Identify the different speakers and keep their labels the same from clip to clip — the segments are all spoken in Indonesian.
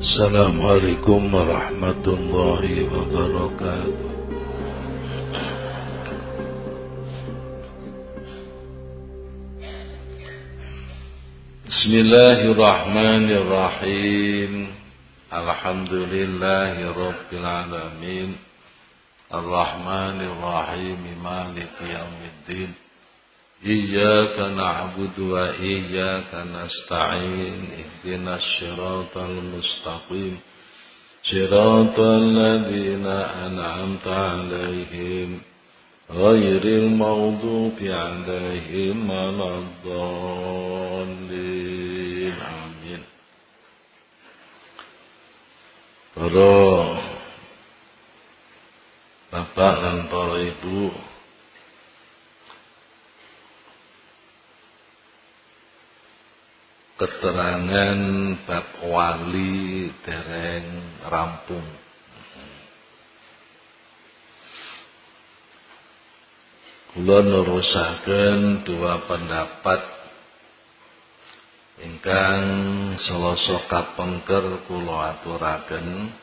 Speaker 1: Assalamualaikum warahmatullahi wabarakatuh. Bismillahirrahmanirrahim. Alhamdulillahi rabbil alamin. Ar-Rahmanirrahim. Maliki yaumiddin. Iyyaka na'budu wa iyyaka nasta'in. Ihdinas siratal mustaqim. Siratal ladzina an'amta 'alaihim ghairil maghdubi 'alaihim waladdallin. Amin. Para bapak dan para ibu, keterangan bab wali dereng rampung. Kula nerusaken dua pendapat ingkang selasa kapengker kula aturaken.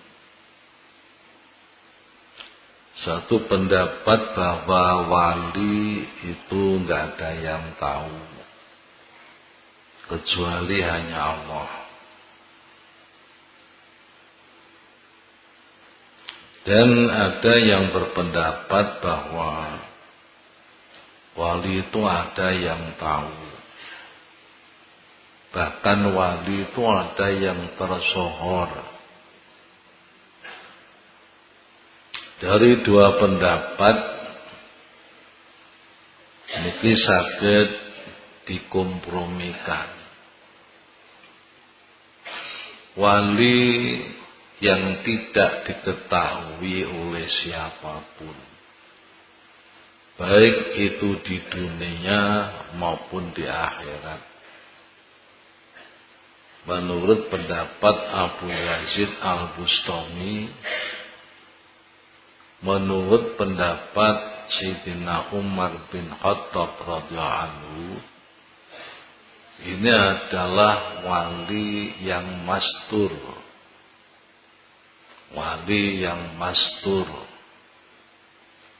Speaker 1: Satu pendapat bahwa wali itu enggak ada yang tahu kecuali hanya Allah. Dan ada yang berpendapat bahwa wali itu ada yang tahu. Bahkan wali itu ada yang tersohor. Dari dua pendapat niki saged dikompromikan. Wali yang tidak diketahui oleh siapapun, baik itu di dunia maupun di akhirat. Menurut pendapat Abu Yazid Al-Bustami, menurut pendapat Sayyidina Umar bin Khattab radhiyallahu anhu, ini adalah wali yang mastur. Wali yang mastur.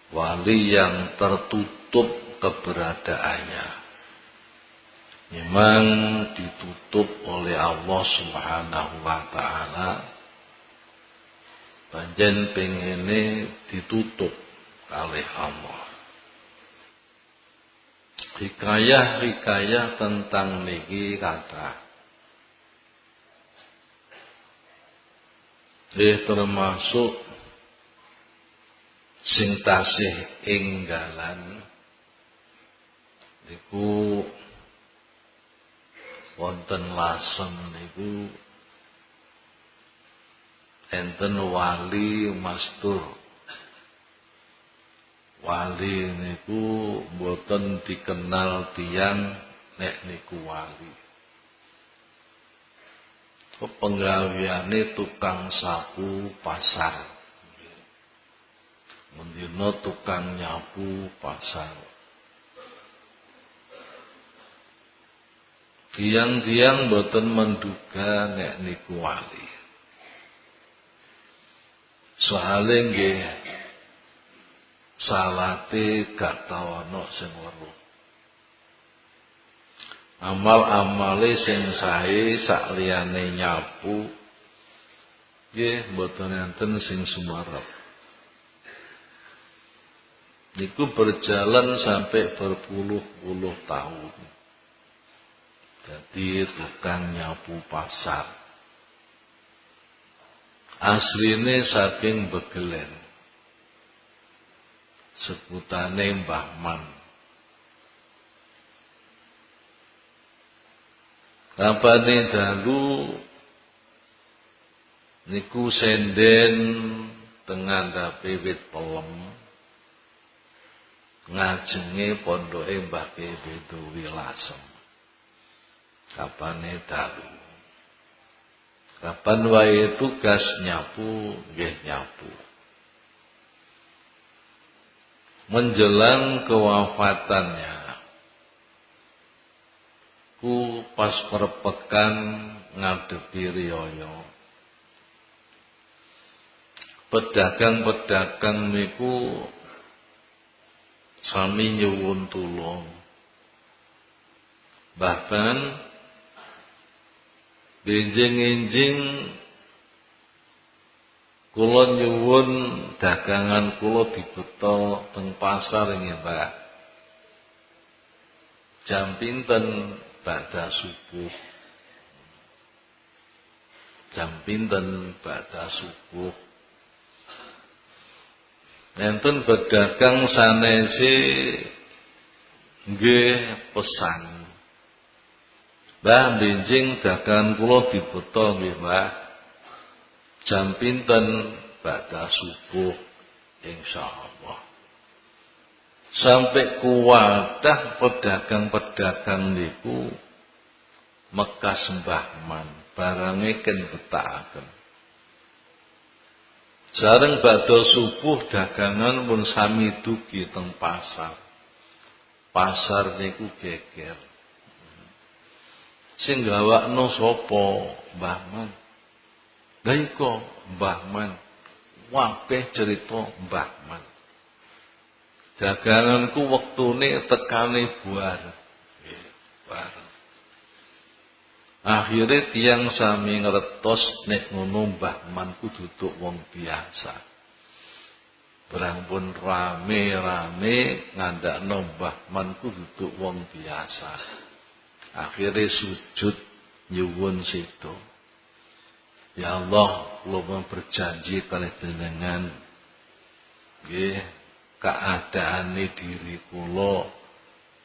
Speaker 1: Wali yang tertutup keberadaannya. Memang ditutup oleh Allah Subhanahu wa ta'ala. Panjen pengene ditutup oleh Allah. Hikayah tentang niki kata. Termasuk sing tasih enggalan niku wonten Lasem niku enten wali mastur. Wali niku boten dikenal tiyang nek niku wali. Penggaweane tukang sapu pasar. Mendina tukang nyapu pasar. Tiang-tiang boten menduga nek niku wali. Soale nggih salate gak tau ana sing weruh. Amal-amale sing sae sak liyane nyapu nggih mboten enten sing sumarep. Niku berjalan sampai berpuluh-puluh tahun. Jadi tukang nyapu pasar. Asline saking Begelen. Sebutane Mbah Man. Kapane dalu niku senden tengah ndape wit pelem ngajenge pondoke Mbah Bedowi Lasem. Kapane dalu. Kapan wae tugas nyapu nggih nyapu. Menjelang kewafatannya, ku pas perpekan ngadepi riyaya pedagang-pedagang niku sami nyuwun tulung. Bahkan benjing-enjing kula nyuwun dagangan kula dibeto teng pasar nggih, Mbak. Jam pinten badha subuh. Jam pinten badha subuh. Nenten pedagang sanese nggih pesan. Mbah benjing dagangan kula dibeto nggih, Mbah. Jam pinten badha subuh insyaallah. Sampai kuwadah pedagang-pedagang niku mekas mbahman barange ken betakaken. Sareng badha subuh dagangan pun sami dugi teng pasar. Pasar niku geger. Sing gawakno sapa? Mbahman. Lha iko Mbahman. Wabeh cerita Mbahman. Daganganku wektune tekane buar. Akhire tiyang sami ngertos nek ngono Mbahman ku duduk wong biasa. Berampun rame-rame ngandakno Mbahman ku duduk wong biasa. Akhire sujud nyuwun sedo. Ya Allah, kula berjanji kalih jenengan nggih keadaane diri kula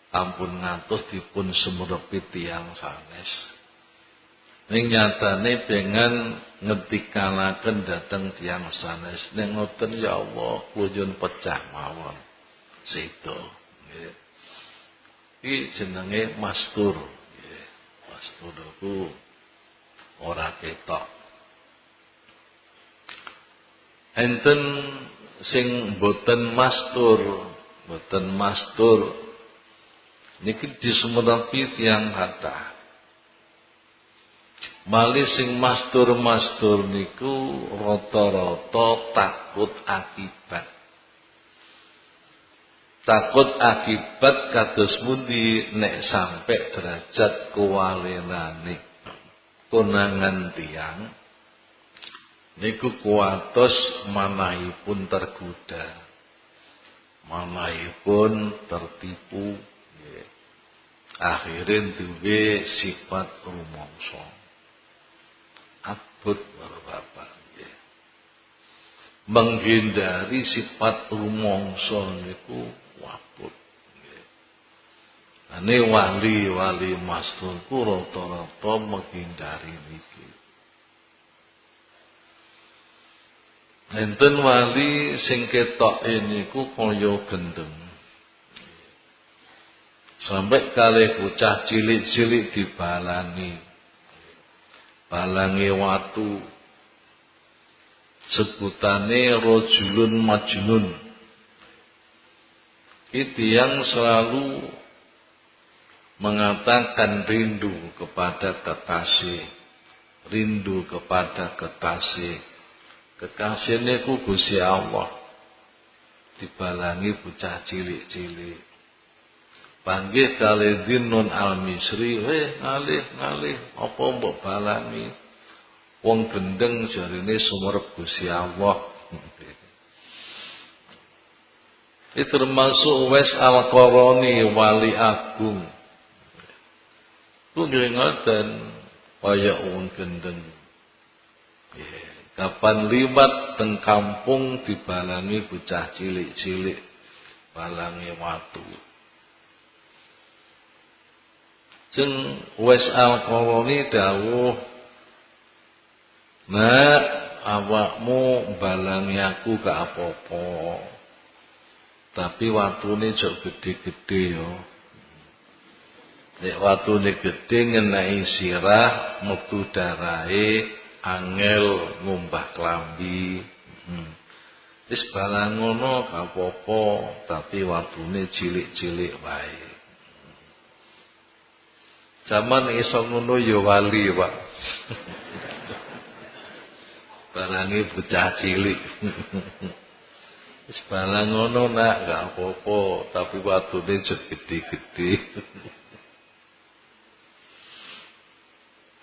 Speaker 1: ampun ngantos dipun semrepi tiyang sanes. Ning nyatane pengen ngetikalaken dhateng tiyang sanes. Ning ngoten ya Allah, kula nyuwun pecah mawon. Sedo nggih. Iki jenenge mastur nggih. Mastur ku ora ketok. Enten sing boten mastur niki disumerepi tiyang kathah. Malih sing mastur niku rata-rata takut akibat. Takut akibat kados pundi nek sampe derajat kewalenane konangan tiyang niku kuatos manahipun tergoda, manahipun tertipu, akhirin duwe sifat rumangsa. Abot karo bapak, menghindari sifat rumangsa niku wabut. Ane wali masturku rata-rata menghindari niki. Enten wali sing ketoke niku kaya gendeng. Sampai kalih bocah cilik-cilik dibalani. Balangi watu. Sebutane rajulun majnun. Iki yang selalu mengatakan rindu kepada kekasih. Rindu kepada kekasih. Kekasih niku Gusti Allah. Dibalangi bocah cilik-cilik. Panggih kalih Dinun Al-Misri, ngalih, apa mbok balangi? Wong gendeng jarine sumerep Gusti Allah. Itu termasuk Uwais Al-Qarani, wali agung. Ku ngoten kaya wong gendeng. Kapan liwat teng kampung dibalangi bocah cilik-cilik, balangi watu. Jeng Uwais Al-Qarani dawuh, "Nak, awakmu balangi aku gak apa-apa. Tapi watune jok gede-gede yo. Nek watune gede ngenai sirah, metu darahe, angel ngumbah klambi. Wis balang ngono gak apa-apa, tapi watune cilik-cilik wae." Zaman iso ngono ya wali, Pak. barange bocah cilik. Wis barang ngono nak gak apa-apa, tapi wadune jek gede-gede.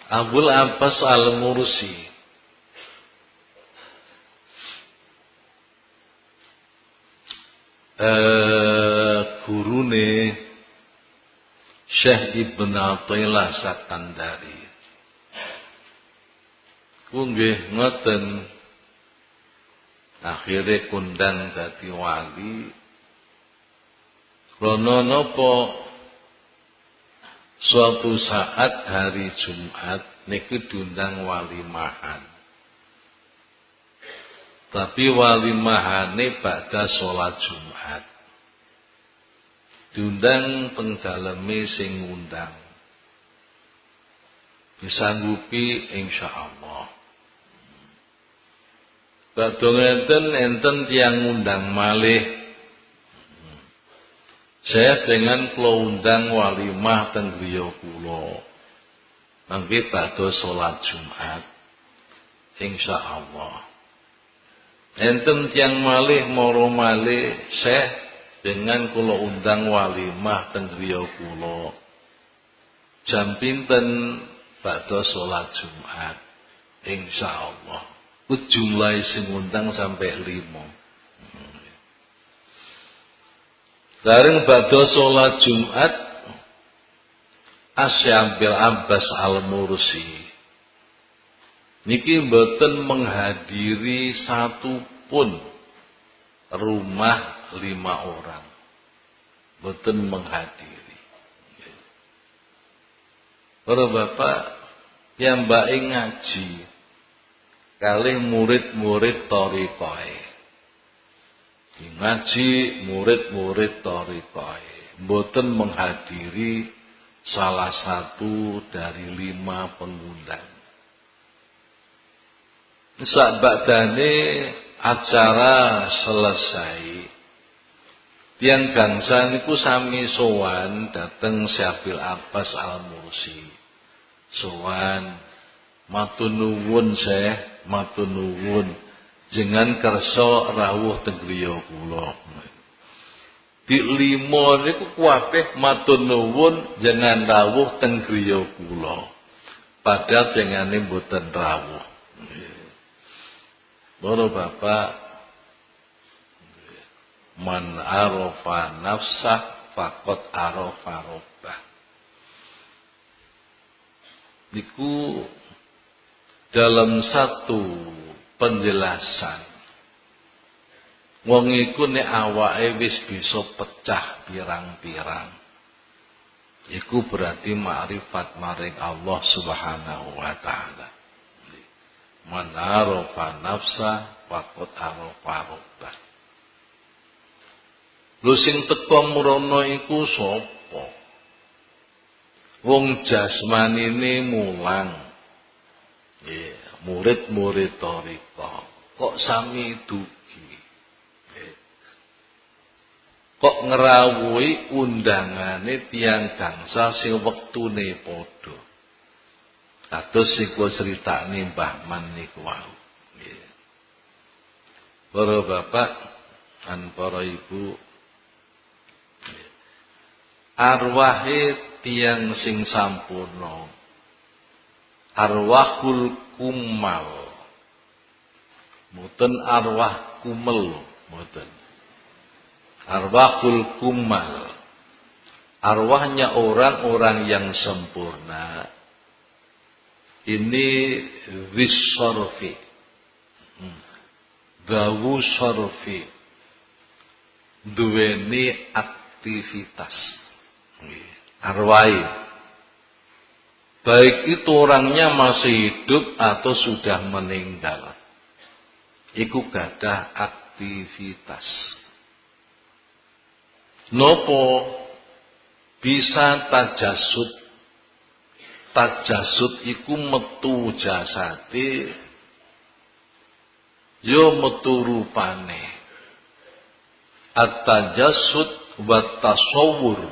Speaker 1: Abul Abbas Al-Mursi gurune Syekh Ibn Athaillah Sakandari. Kunggih ngoten, akhire kondang dadi wali. Krana napa? Suatu saat hari Jumat niku diundang walimahan. Tapi walimahane badha salat Jumat. Diundang teng daleme sing ngundang. Disanggupi insyaallah. Badhe enten tiyang ngundang malih. Saya dengan kula undang walimah teng griya kula. Mangke badhe salat Jumat. Insyaallah. Enten tiyang malih mara malih Syekh dengan kula undang walimah teng griya kula. Jam pinten badhe salat Jumat. Insyaallah. Jumlah sing undang sampai 5. Bareng badhe salat Jumat, Asy-Syabil Abbas Al-Mursi niki mboten menghadiri satu pun rumah 5 orang. Mboten menghadiri. Para bapak yang mbake ngaji kalih murid-murid thariqah. Ngaji murid-murid thariqah mboten menghadiri salah satu dari 5 pengundang. Sabadane acara selesai, tiyang gangsa niku sami sowan dhateng Syabil Abbas Al-Mursi. Sowan, matur nuwun Syekh, matur nuwun. Jangan kersa rawuh teng griya kula. Di 5 niku kuwabeh matur nuwun jangan rawuh teng griya kula. Padahal jengane mboten rawuh. Para bapak, man arafa nafsah faqad arafa rabbah. Niku dalam satu penjelasan, wong iku nek awake wis bisa pecah pirang-pirang, iku berarti makrifat maring Allah Subhanahu wa taala. Man arafa nafsa faqad arafa rabbah. Lho sing teka mrono iku sapa? Wong jasmanine mulang. Murid-murid thariqah kok sami dugi. Kok ngrawuhi undangane tiyang gangsa sing wektune padha. Kados sing kula critakne Mbah Man niku wau. Para bapak lan para ibu, arwahe tiyang sing sampurna, arwahul kumal, mboten arwah kumel, mboten. Arwahul kumal, arwahnya orang-orang yang sempurna. Ini wisarfi, dawu sarfi, duweni aktivitas. Arwai, baik itu orangnya masih hidup atau sudah meninggal, iku gadah aktivitas. Nopo bisa tajasud. Tajasud iku metu jasate, yo metu rupane. At-tajasud wa tasawwur,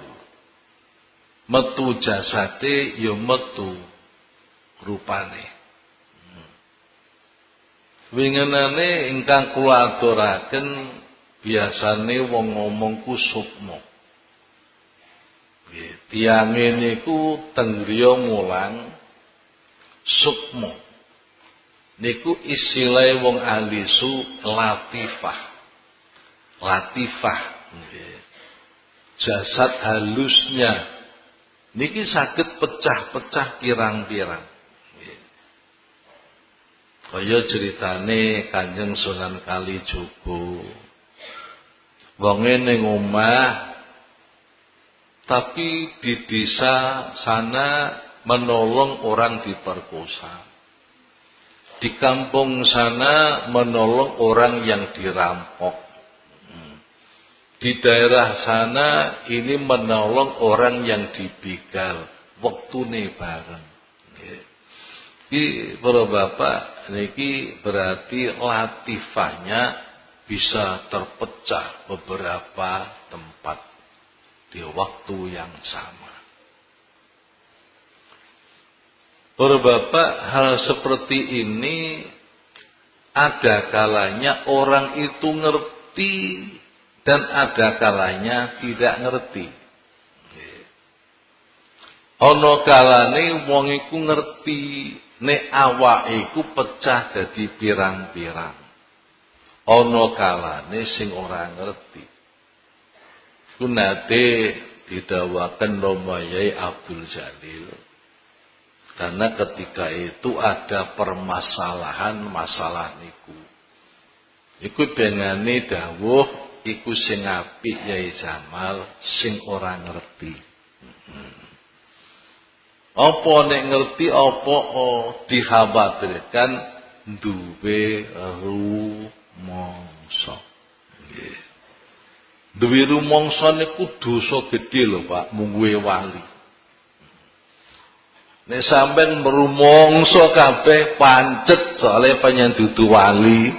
Speaker 1: metu jasate yo metu rupane. Wingenane ingkang kula aturaken biasane wong ngomong ku sukma. Nggih, tiyange niku teng griya mulang sukma. Niku istilah wong ahli su latifah. Latifah nggih. Jasad halusnya niki saged pecah-pecah pirang-pirang. Kaya ceritane Kanjeng Sunan Kalijaga. Wonge ning omah tapi di desa sana menolong orang diperkosa. Di kampung sana menolong orang yang dirampok. Di daerah sana ini menolong orang yang dibegal. Waktune bareng. Iki para bapak niki berarti latifahnya bisa terpecah beberapa tempat di waktu yang sama. Para bapak, hal seperti ini ada kalanya orang itu ngerti dan ada kalanya tidak ngerti. Ana kalane wong iku ngerti nek awake iku pecah dadi pirang-pirang. Ana kalane sing ora ngerti. Kunate didhawaken Rama Yai Abdul Jalil. Karena ketika itu ada permasalahan masalah niku. Iku dengane dawuh iku sing apik Yai Jamal, sing ora ngerti. Apa nek ngerti apa dikhawatirkan duwe rumangsa. Nggih. Duwe rumangsa niku dosa gedhe lho Pak, mungguhe wali. Nek sampean merumangsa kabeh pancet soalnya panjenengan dudu wali.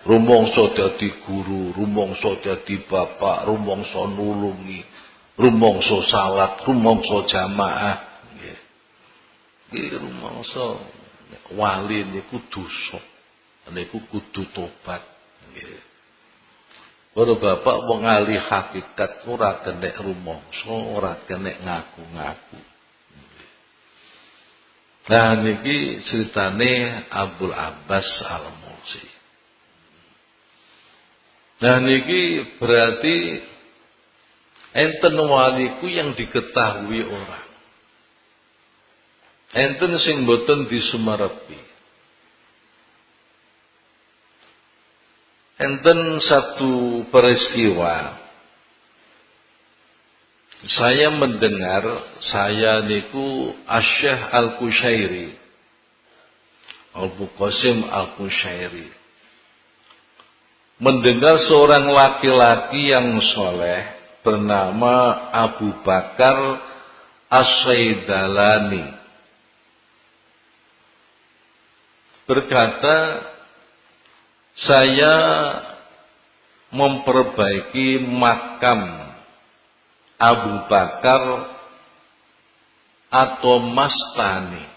Speaker 1: Rumangsa dadi guru, rumangsa dadi bapak, rumangsa nulungi, rumangsa salat, rumangsa jamaah. Nggih. Iki rumangsa wali niku dosa. Niku kudu tobat. Nggih. Para bapak wong ahli hakikat ora kenek rumangsa, ora kenek ngaku-ngaku. Nah niki ceritane Abdul Abbas Al-Mursi. Nah niki berarti enten waliku yang diketahui orang. Enten sing boten disumerepi. Enten satu peristiwa. Saya mendengar, saya niku Asy-Syaikh Al-Qushairi, Abu Qasim Al-Qushairi, mendengar seorang laki-laki yang soleh bernama Abu Bakar As-Saidalani berkata, saya memperbaiki makam Abu Bakar atau Mastani.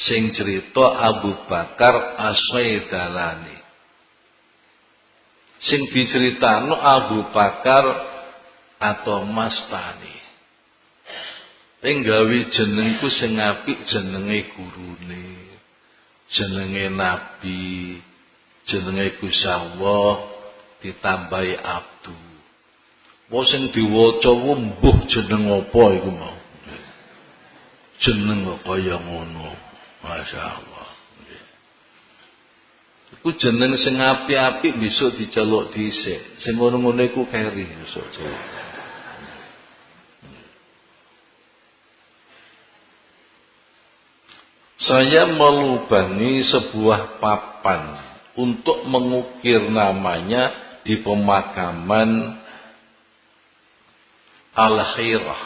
Speaker 1: Sing cerita Abu Bakar As-Saidalani. Sing diceritano Abu Bakar atau Mastani. Gawe jenengku sing apik jenenge gurune, jenenge nabi, jenenge Gusti Allah ditambahi abdu. Wong sing diwaca mbuh jeneng apa iku mau. Jeneng kaya ngono. Masyaallah. Iku jeneng sing apik-apik besok diceluk dhisik. Sing ngono-ngono iku keri besok. Saya melubangi sebuah papan untuk mengukir namanya di pemakaman Al-Khirah.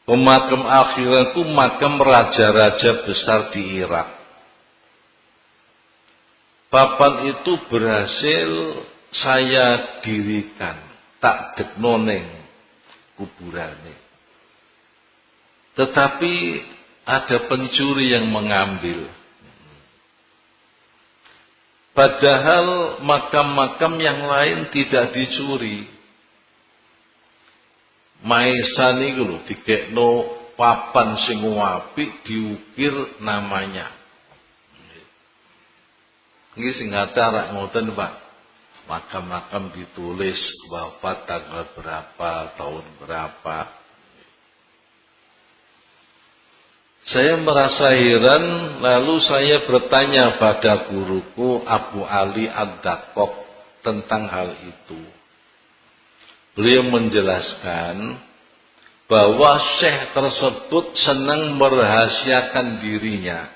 Speaker 1: Pemakam Al-Khirah itu makam raja-raja besar di Irak. Papan itu berhasil saya dirikan, tak dekno ning kuburane. Tetapi ada pencuri yang mengambil. Padahal makam-makam yang lain tidak dicuri. Maisan iku lho dikekno papan sing apik diukir namanya. Iki sing acara ngoten, Pak. Makam-makam ditulis wafat tanggal berapa, tahun berapa. Saya merasa heran, lalu saya bertanya pada guruku Abu Ali Ad-Daqqaq tentang hal itu. Beliau menjelaskan bahwa syekh tersebut senang merahasiakan dirinya.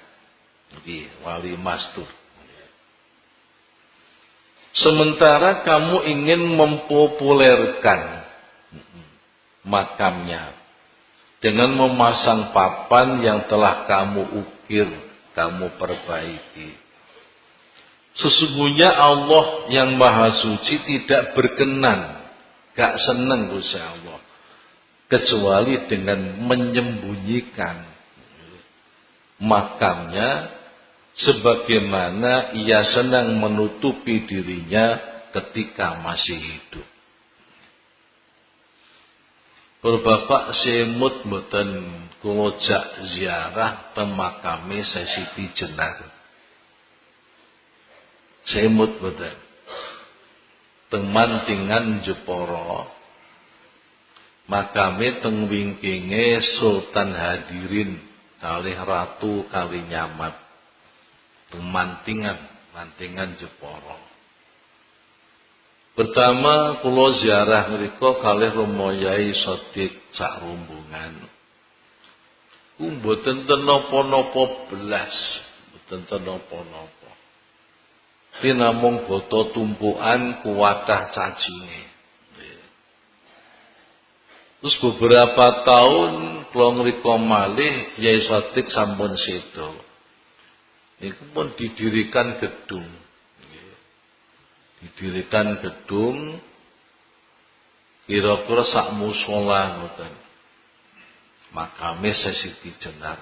Speaker 1: Jadi wali mastur. Sementara kamu ingin mempopulerkan makamnya dengan memasang papan yang telah kamu ukir, kamu perbaiki. Sesungguhnya Allah yang Maha Suci tidak berkenan, gak senang Gusti Allah, kecuali dengan menyembunyikan makamnya sebagaimana ia senang menutupi dirinya ketika masih hidup. Bapak semut mboten kula jak ziarah teng makame Siti Jenar. Semut mboten. Teng Mantingan Jepara. Makame teng wingkinge Sultan Hadirin kalih Ratu Kalinyamat. Teng Mantingan Jepara. Pertama kula ziarah mriku kalih Romo Yai Sodik sak rombongan. Mboten ten napa-napa belas, mboten ten napa-napa. Ki namung boto tumpukan kuwatah cacine. Terus beberapa tahun kula mriku malih Yai Sodik sampun sedo. Niku pun didirikan gedung. Didirikan gedung kira-kira sak mushola ngoten. Makame Siti Jenar.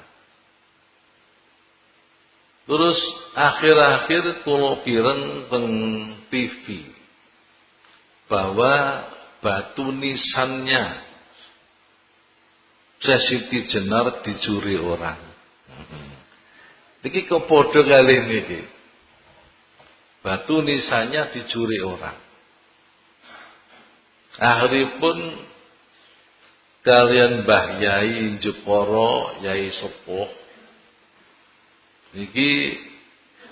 Speaker 1: Terus akhir-akhir kula pireng teng TV bahwa batu nisannya Siti Jenar dicuri orang. Niki kok padha kalih niki. Batu nisannya dicuri orang. Akhiripun kalian Mbah Yai Jepara, Yai Sepuh niki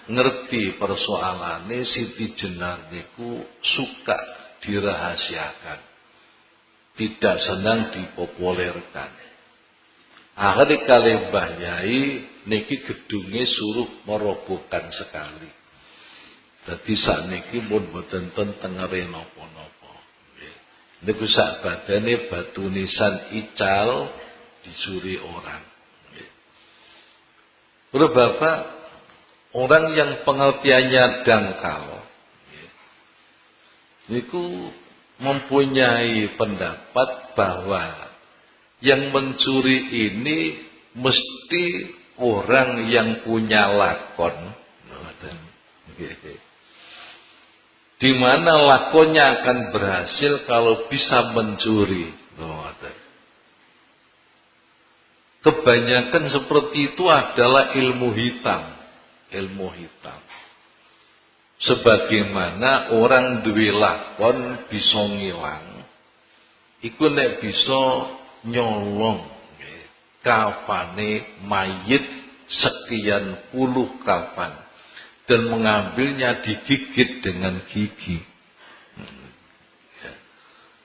Speaker 1: ngerti persoalane Siti Jenar niku suka dirahasiakan. Tidak senang dipopulerkan. Akhirnya kalian Mbah Yai niki gedunge suruh merobohkan sekali. Dadi sakniki pun boten tengere napa-napa. Niku sak badane batu nisan ical dicuri orang. Bro Bapak, orang yang pengertiannya dangkal niku mempunyai pendapat bahwa yang mencuri ini mesti orang yang punya lakon. Di mana lakonnya akan berhasil kalau bisa mencuri. Kebanyakan seperti itu adalah ilmu hitam. Ilmu hitam. Sebagaimana orang duwe lakon bisa ngilang. Iku nek bisa nyolong kafane mayit sekian puluh kafan. Dan mengambilnya digigit dengan gigi.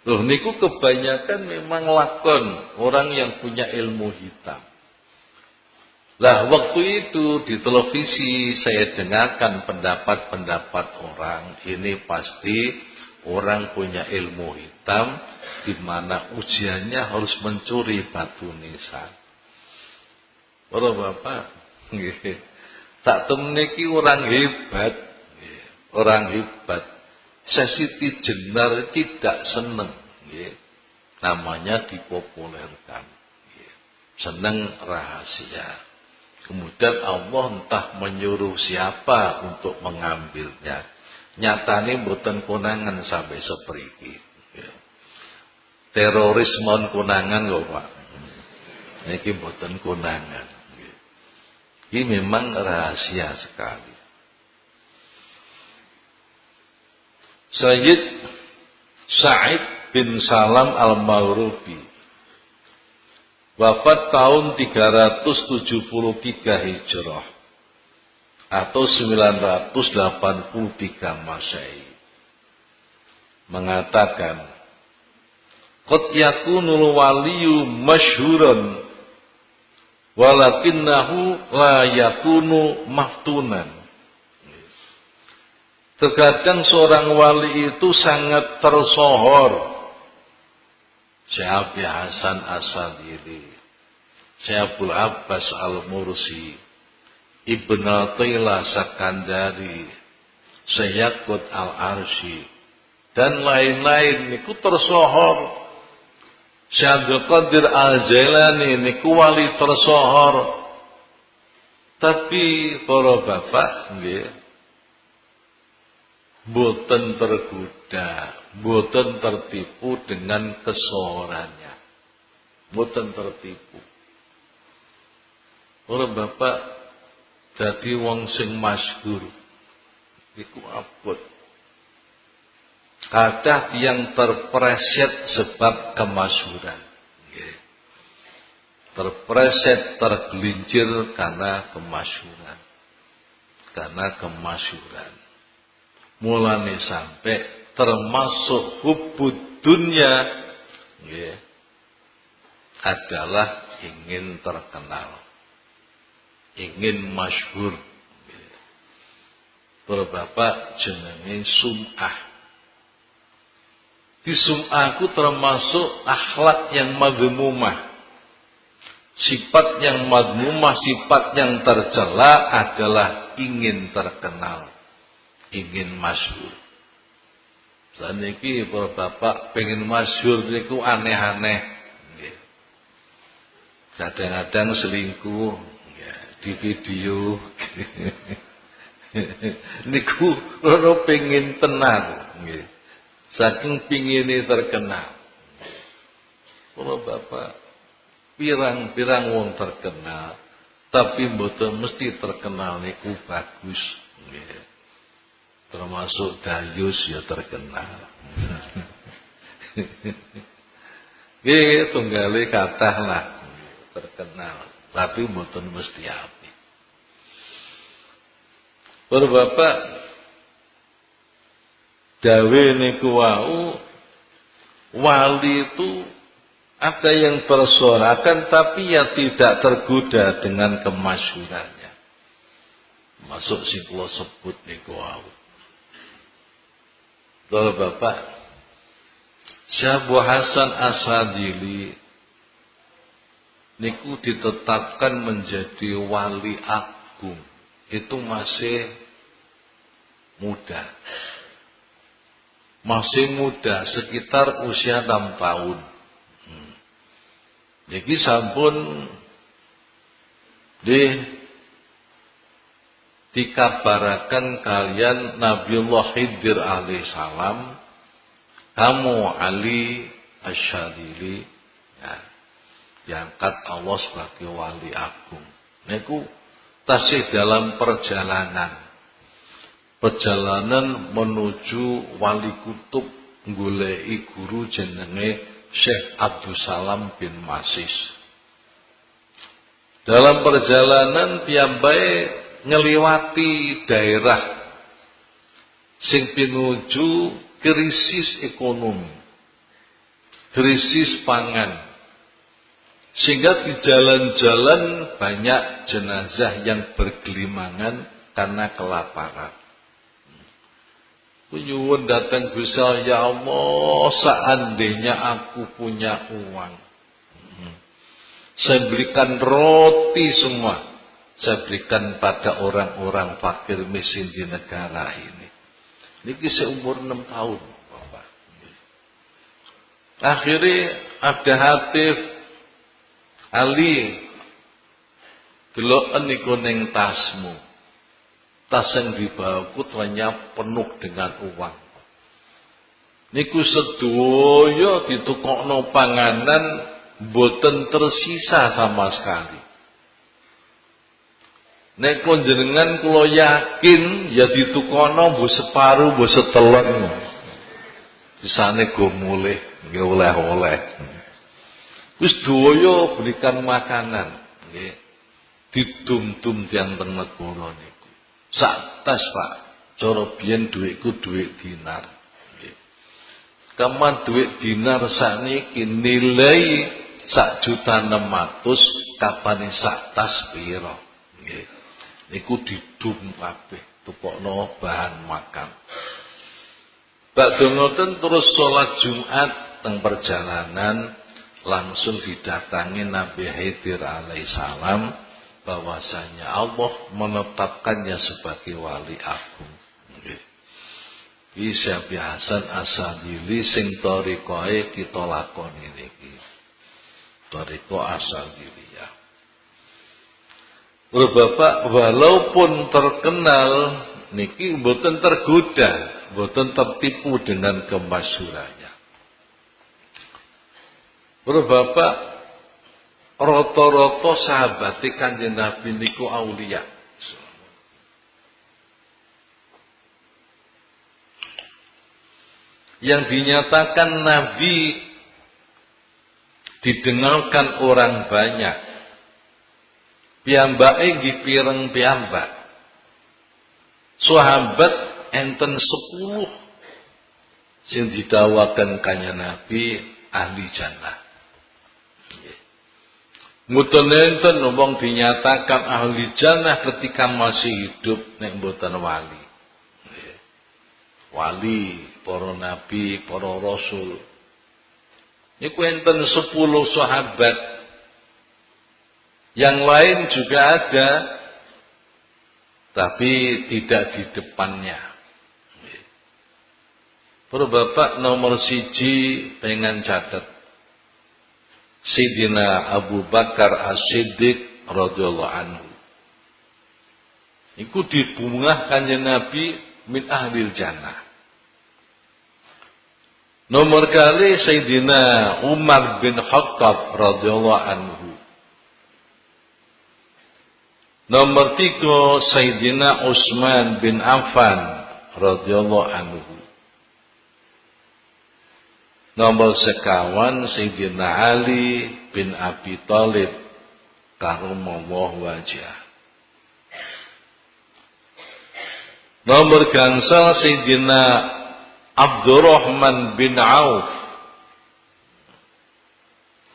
Speaker 1: Loh, niku kebanyakan memang lakon orang yang punya ilmu hitam. Lah, waktu itu di televisi saya dengarkan pendapat-pendapat orang. Ini pasti orang punya ilmu hitam, di mana ujiannya harus mencuri batu nisan. Para Bapak, tak temniki orang hebat, orang hebat. Siti Jenar tidak senang, namanya dipopulerkan. seneng rahasia. Kemudian Allah entah menyuruh siapa untuk mengambilnya. Nyatane mboten konangan sampai sepriki. Teroris mon konangan lho Pak. Niki mboten konangan. Ini memang rahasia sekali. Sayyid Sa'id bin Salam al-Maghribi wafat tahun 373 Hijrah atau 983 Masehi mengatakan, qad yakunul waliyu masyhuran walakinnahu la yakunu maftunan. Terkadang seorang wali itu sangat tersohor. Syekh Hasan As-Sadili, Syekh Abdul Abbas Al-Mursi, Ibn Athaillah Sakandari, Syekh Yaqut Al-Arsy, dan lain-lain niku tersohor. Syekh Abdul Qadir Al-Jailani niku wali tersohor. Tapi para bapak nggih boten tergoda, boten tertipu dengan kesohorannya. Boten tertipu. Ora bapak jadi wong sing masyhur iku abot. Kadah yang terpreset sebab kemasyhuran. Terpreset, tergelincir karena kemasyhuran. Karena kemasyhuran. Mulane sampai termasuk hubbud dunya adalah ingin terkenal, ingin masyhur. Para bapak jenenge sum'ah. Di sum'ahku termasuk akhlak yang madhmumah. Sifat yang madhmumah, sifat yang tercela adalah ingin terkenal, ingin masyhur. Saniki para bapak pengen masyhur niku aneh-aneh. Kadang-kadang selingkuh di video. Niku ora pengen tenar. Saking pingine terkenal. Para bapak pirang-pirang wong terkenal, tapi mboten mesti terkenal niku bagus. Termasuk Dayus ya terkenal. Nggih tunggale kathah lah terkenal, tapi mboten mesti apik. Para bapak dawe niku wau wali itu ada yang tersorakan tapi ya tidak tergoda dengan kemasyhurannya. Masuk sing kula sebut niku wau. Kalau bapak Syekh Hasan As-Sadili niku ditetapkan menjadi wali agung itu masih muda. Masih muda, sekitar usia 6 tahun. Niki sampun dikabarakan kalian Nabiullah Khidir alaihissalam, kamu Ali Asy-Syadzili diangkat Allah sebagai wali agung. Niku tasih dalam perjalanan menuju wali kutub goleki guru jenenge Syekh Abdul Salam bin Masis. Dalam perjalanan piyambake ngeliwati daerah sing pinuju krisis ekonomi, krisis pangan, sehingga di jalan-jalan banyak jenazah yang bergelimangan karena kelaparan. Nyuwun datang Gusti Allah, ya Allah, seandainya aku punya uang, saya berikan roti semua. Saya berikan pada orang-orang fakir miskin di negara ini. Niki seumur 6 tahun, Bapak. Akhirnya ada hatif Ali, deloken niku ning tasmu. Tas yang dibawaku ternyata penuh dengan uang. Niku sedoyo ditukokno panganan boten tersisa sama sekali. Nek konjenengan kula yakin ya ditukono mbok separuh mbok setelon. Sisane go mulih nggih oleh-oleh. Wis doyo berikan makanan nggih. Didum-dum dianten negara niku. Sak tas Pak, cara biyen dhuwitku dhuwit dinar. Nggih. Kaman dhuwit dinar sakniki nilai 1.600.000 kapane sak tas pira. Nggih. Niku didum kabeh, tupokno bahan makan. Badhe ngoten terus salat Jumat teng perjalanan langsung didatangi Nabi Khidir alaihissalam bahwasanya Allah menetapkannya sebagai wali agung. Nggih. Isa Hasan Asadili sing thariqahe kita lakoni niki. Thariqah Asadiliyah. Bapak walaupun terkenal niki mboten tergoda, mboten tertipu dengan kemasyhurannya. Bapak rata-rata sahabat Kanjeng Nabi niku aulia. Yang dinyatakan Nabi didengarkan orang banyak. Piyambake nggih pireng piyambak. Sahabat enten 10 sing didhawaken kanjeng Nabi ahli jannah. Mboten enten wong dinyatakan ahli jannah ketika masih hidup nek mboten wali. Wali, para nabi, para rasul. Niku enten 10 sahabat. Yang lain juga ada, tapi tidak di depannya. Para bapak nomor 1 pengen catat. Sayyidina Abu Bakar As-Siddiq radhiyallahu anhu. Iku dibungah kanjeng Nabi min ahlil jannah. Nomor kali Sayyidina Umar bin Khattab radhiyallahu anhu. Nomor 3 Sayyidina Utsman bin Affan radhiyallahu anhu. Nomor 2 Sayyidina Ali bin Abi Thalib karramallahu wajhah. Nomor gangsal Sayyidina Abdurrahman bin Auf.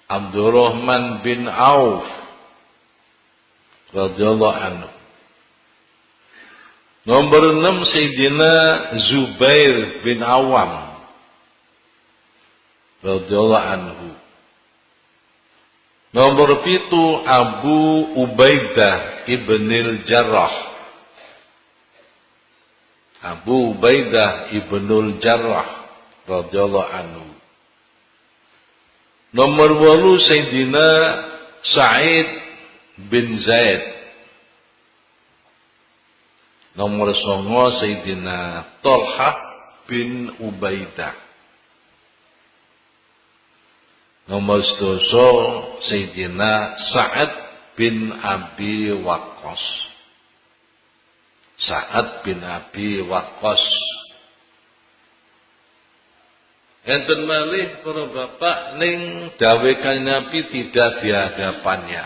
Speaker 1: Abdurrahman bin Auf radhiyallahu anhu. Nomor 6 Sayyidina Zubair bin Awam radhiyallahu anhu. Nomor 7 Abu Ubaidah ibnil Jarrah. Abu Ubaidah ibnul Jarrah radhiyallahu anhu. Nomor 8 Sayyidina Sa'id bin Zaid. Nomor 9 Sayyidina Talha bin Ubaidah. Nomor 10 Sayyidina Sa'ad bin Abi Waqqas. Sa'ad bin Abi Waqqas. Enten malih para bapak ning dawuh Kanjeng Nabi tidak di hadapannya.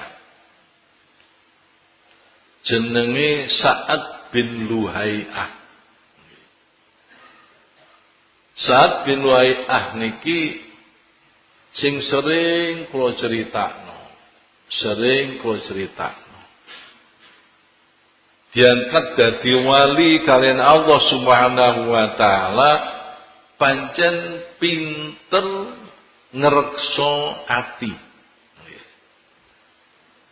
Speaker 1: Jenenge Sa'ad bin Luhai'ah. Sa'ad bin Luhai'ah niki sing sering kula critakno. Diangkat dadi wali kalian Allah Subhanahu wa taala pancen pinter ngrekso ati.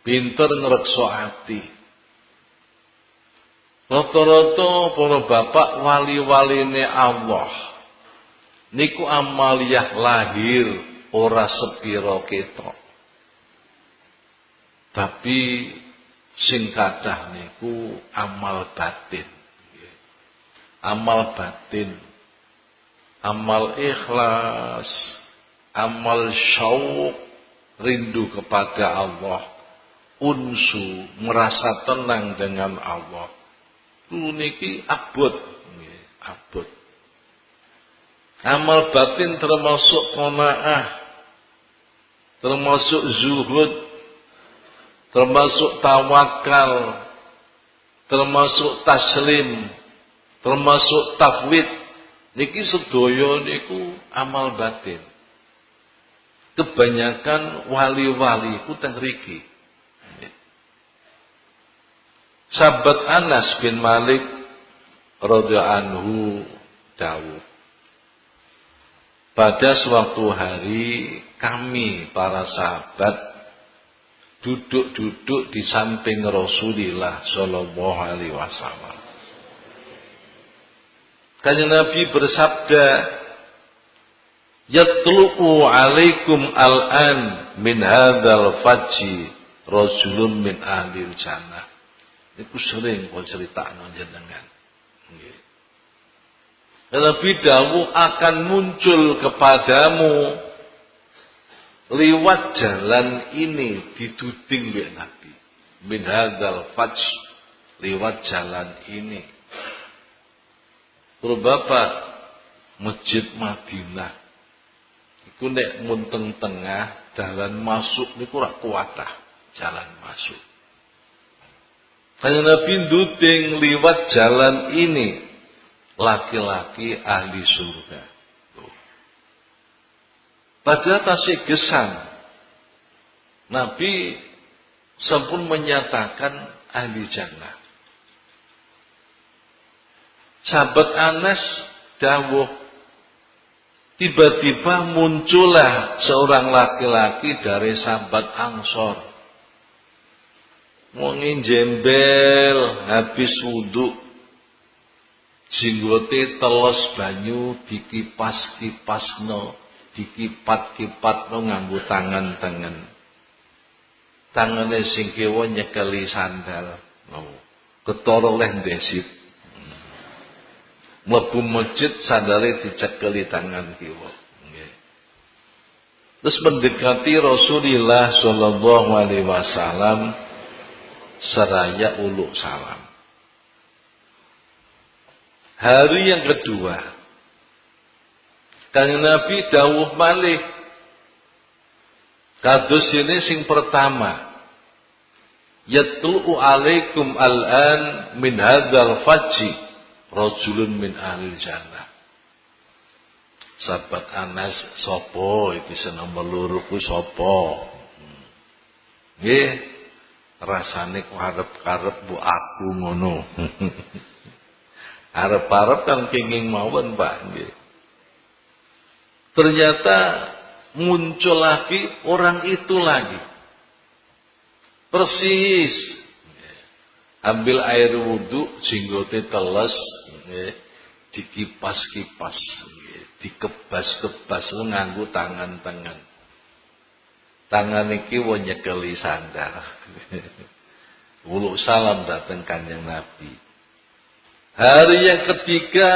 Speaker 1: Pinter ngrekso ati. Rata-rata para bapak wali-waline Allah niku amaliyah lahir ora sepiro ketok. Tapi sing kathah niku amal batin. Amal batin, amal ikhlas, amal syauq, rindu kepada Allah, unsu, merasa tenang dengan Allah. Niki abot, abot. Amal batin termasuk qanaah, termasuk zuhud, termasuk tawakal, termasuk taslim, termasuk tafwid. Niki sedaya niku amal batin. Kebanyakan wali-wali ku teng mriki. Sahabat Anas bin Malik radhiyallahu anhu dawuh, pada suatu hari kami para sahabat duduk-duduk di samping Rasulullah sallallahu alaihi wasallam. Kanjeng Nabi bersabda, "Yatlu'u 'alaikum al-an min hadzal fajji rajulun min ahlil jannah." Iku sering kula critakno jenengan. Nggih. Nabi dawuh akan muncul kepadamu liwat jalan ini dituding oleh Nabi. Min hadzal fajj, liwat jalan ini. Bapak Masjid Madinah iku nek munteng tengah dalan masuk niku ora kuatah jalan masuk. Kanjeng Nabi nduding liwat jalan ini laki-laki ahli surga. Padahal tasih gesang Nabi sampun menyatakan ahli jannah. Sahabat Anas dawuh, tiba-tiba muncullah seorang laki-laki dari sahabat Ansor. Wong jembel habis wudu, jenggote teles banyu dikipas-kipasno, dikipat-kipatno nganggo tangan tengen. Tangane sing kiwa nyekeli sandal. Ketara oleh ndesit. Mlebu masjid sandale dicekeli tangan kiwa. Terus mendekati Rasulullah sallallahu alaihi wasallam seraya uluk salam. Hari yang kedua, Kanjeng Nabi dawuh malih kados ini sing pertama, yatlu'u alaikum al-an min hadzal fajji rajulun min ahli jannah. Sahabat Anas, sapa iki nomor loro kuwi sapa? Nggih, rasane arep-arep bu aku ngono. Arep-arep kan kenging mawon, Pak, nggih. Ternyata muncul lagi orang itu lagi. Persis. Ambil air wudu, jenggote teles, dikipas-kipas, dikebas-kebas nganggo tangan-tangan. Tangan iki wong nyekeli sandal. Uluk salam datang Kanjeng Nabi. Hari yang ketiga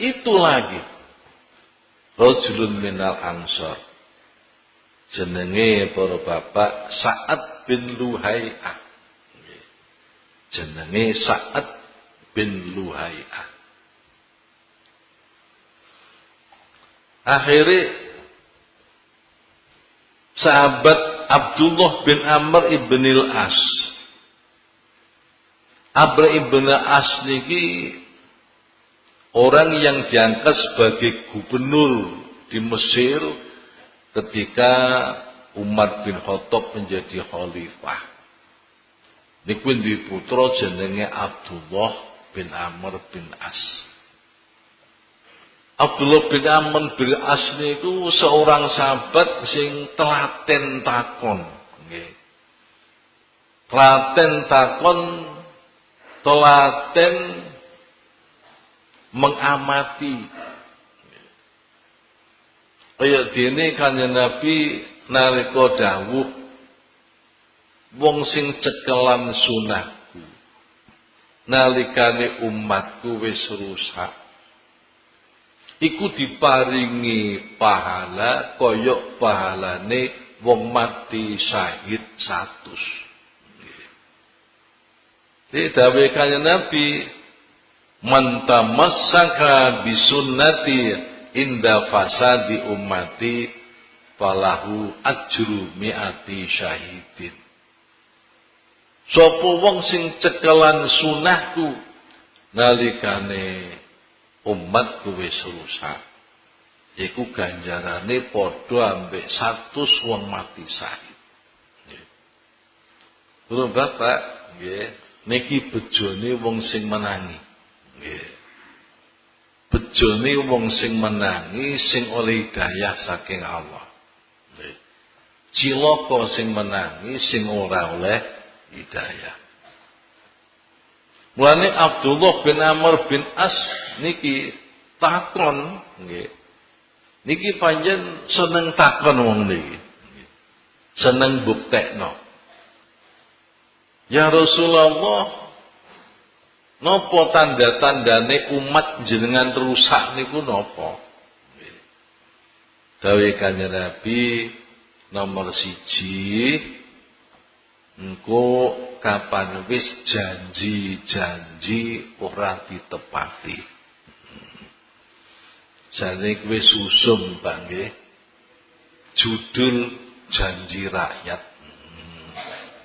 Speaker 1: itu lagi. Rajulun minal Ansor. Jenenge para bapak Sa'ad bin Luhai'ah. Jenenge Sa'ad bin Luhai'ah. Akhirnya sahabat Abdullah bin Amr ibn al-As. Amr ibn al-As niki orang yang diangkat sebagai gubernur di Mesir ketika Umar bin Khattab menjadi khalifah. Niku duwe putra jenenge Abdullah bin Amr bin As. Abdullah bin Amr bin As niku seorang sahabat sing telaten takon, nggih. Telaten takon, telaten mengamati. Kaya dene Kanjeng Nabi nalika dawuh wong sing cekelan sunahku nalikane umatku wis rusak iku diparingi pahala koyok pahalane wong mati syahid 100. Jadi dawuh kanjeng Nabi man tamassaka bisunnati inda fasadi ummati falahu ajru mi'ati syahidin. Sapa wong sing cekelan sunahku nalikane umatku wis rusak iku ganjarane padha ambek 100 wong mati syahid. Nggih. Bapak, nggih, niki bejone wong sing menangi. Nggih. Bejone wong sing menangi sing oleh hidayah saking Allah. Nggih. Cilaka sing menangi sing ora oleh hidayah. Mulane Abdullah bin Amr bin As niki takon nggih. Niki panjen seneng takon wong niki. Seneng buktekno. Ya Rasulullah, napa tanda-tandane umat jenengan rusak niku napa? Nggih. Dawuh Kanjeng Nabi nomor 1 engko kapan wis janji-janji ora ditepati. Jane wis susum Pak nggih. Judul janji rakyat.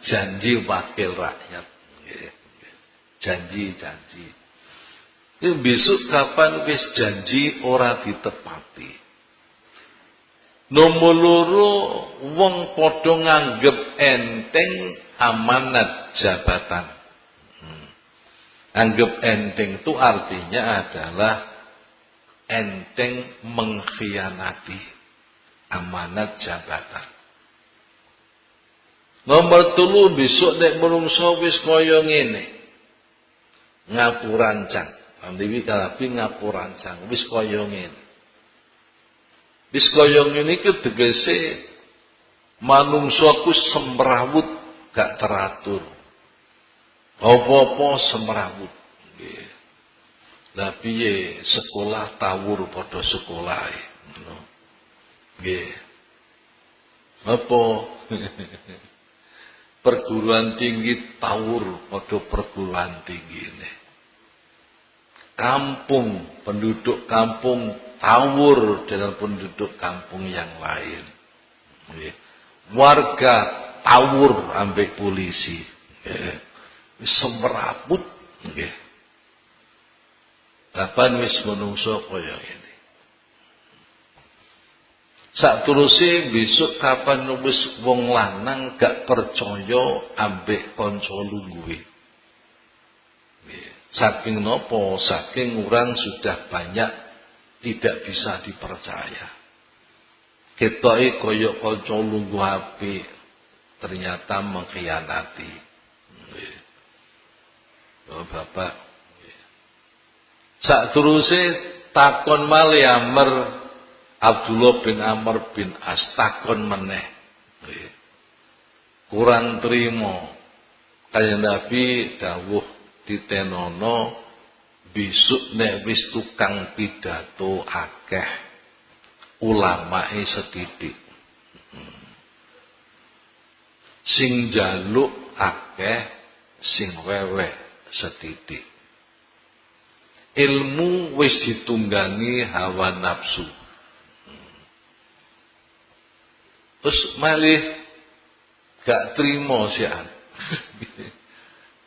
Speaker 1: Janji wakil rakyat nggih. Janji-janji. Ini besok kapan wis janji ora ditepati. Nomor loro wong padha nganggep enteng amanat jabatan. Anggap enteng itu artinya adalah enteng mengkhianati amanat jabatan. Nomor 3 besok nek menungso wis kaya ngene. Ngapurancang. Dewi kalapi ngapurancang wis kaya ngene. Wis kaya ngene iki tegese manungsaku semrawut gak teratur. Apa-apa semrawut. Nggih. Lah piye sekolah tawur padha sekolahe. Nggih. Apa perguruan tinggi tawur padha perguruan tinggine. Kampung, penduduk kampung tawur dengan penduduk kampung yang lain. Nggih. Warga tawur ambek polisi. Nggih. Semrabut nggih. Kapan wis menungso kaya ngene. Sateruse besok kapan wis wong lanang gak percaya ambek kanca lungguhe. Saking nopo, saking orang sudah banyak tidak bisa dipercaya. Ketoke kaya kanca lungguh apik ternyata mengkhianati. Oh Bapak. Sateruse takon malih Abdullah bin Amr bin As takon meneh. Kurang trimo. Kanjeng Nabi dawuh ditenono besok nek wis tukang pidato akeh ulamae sedidik. Sing jaluk akeh sing weweh sedidik. Ilmu wis ditunggangi hawa nafsu. Terus malih gak trimo sian.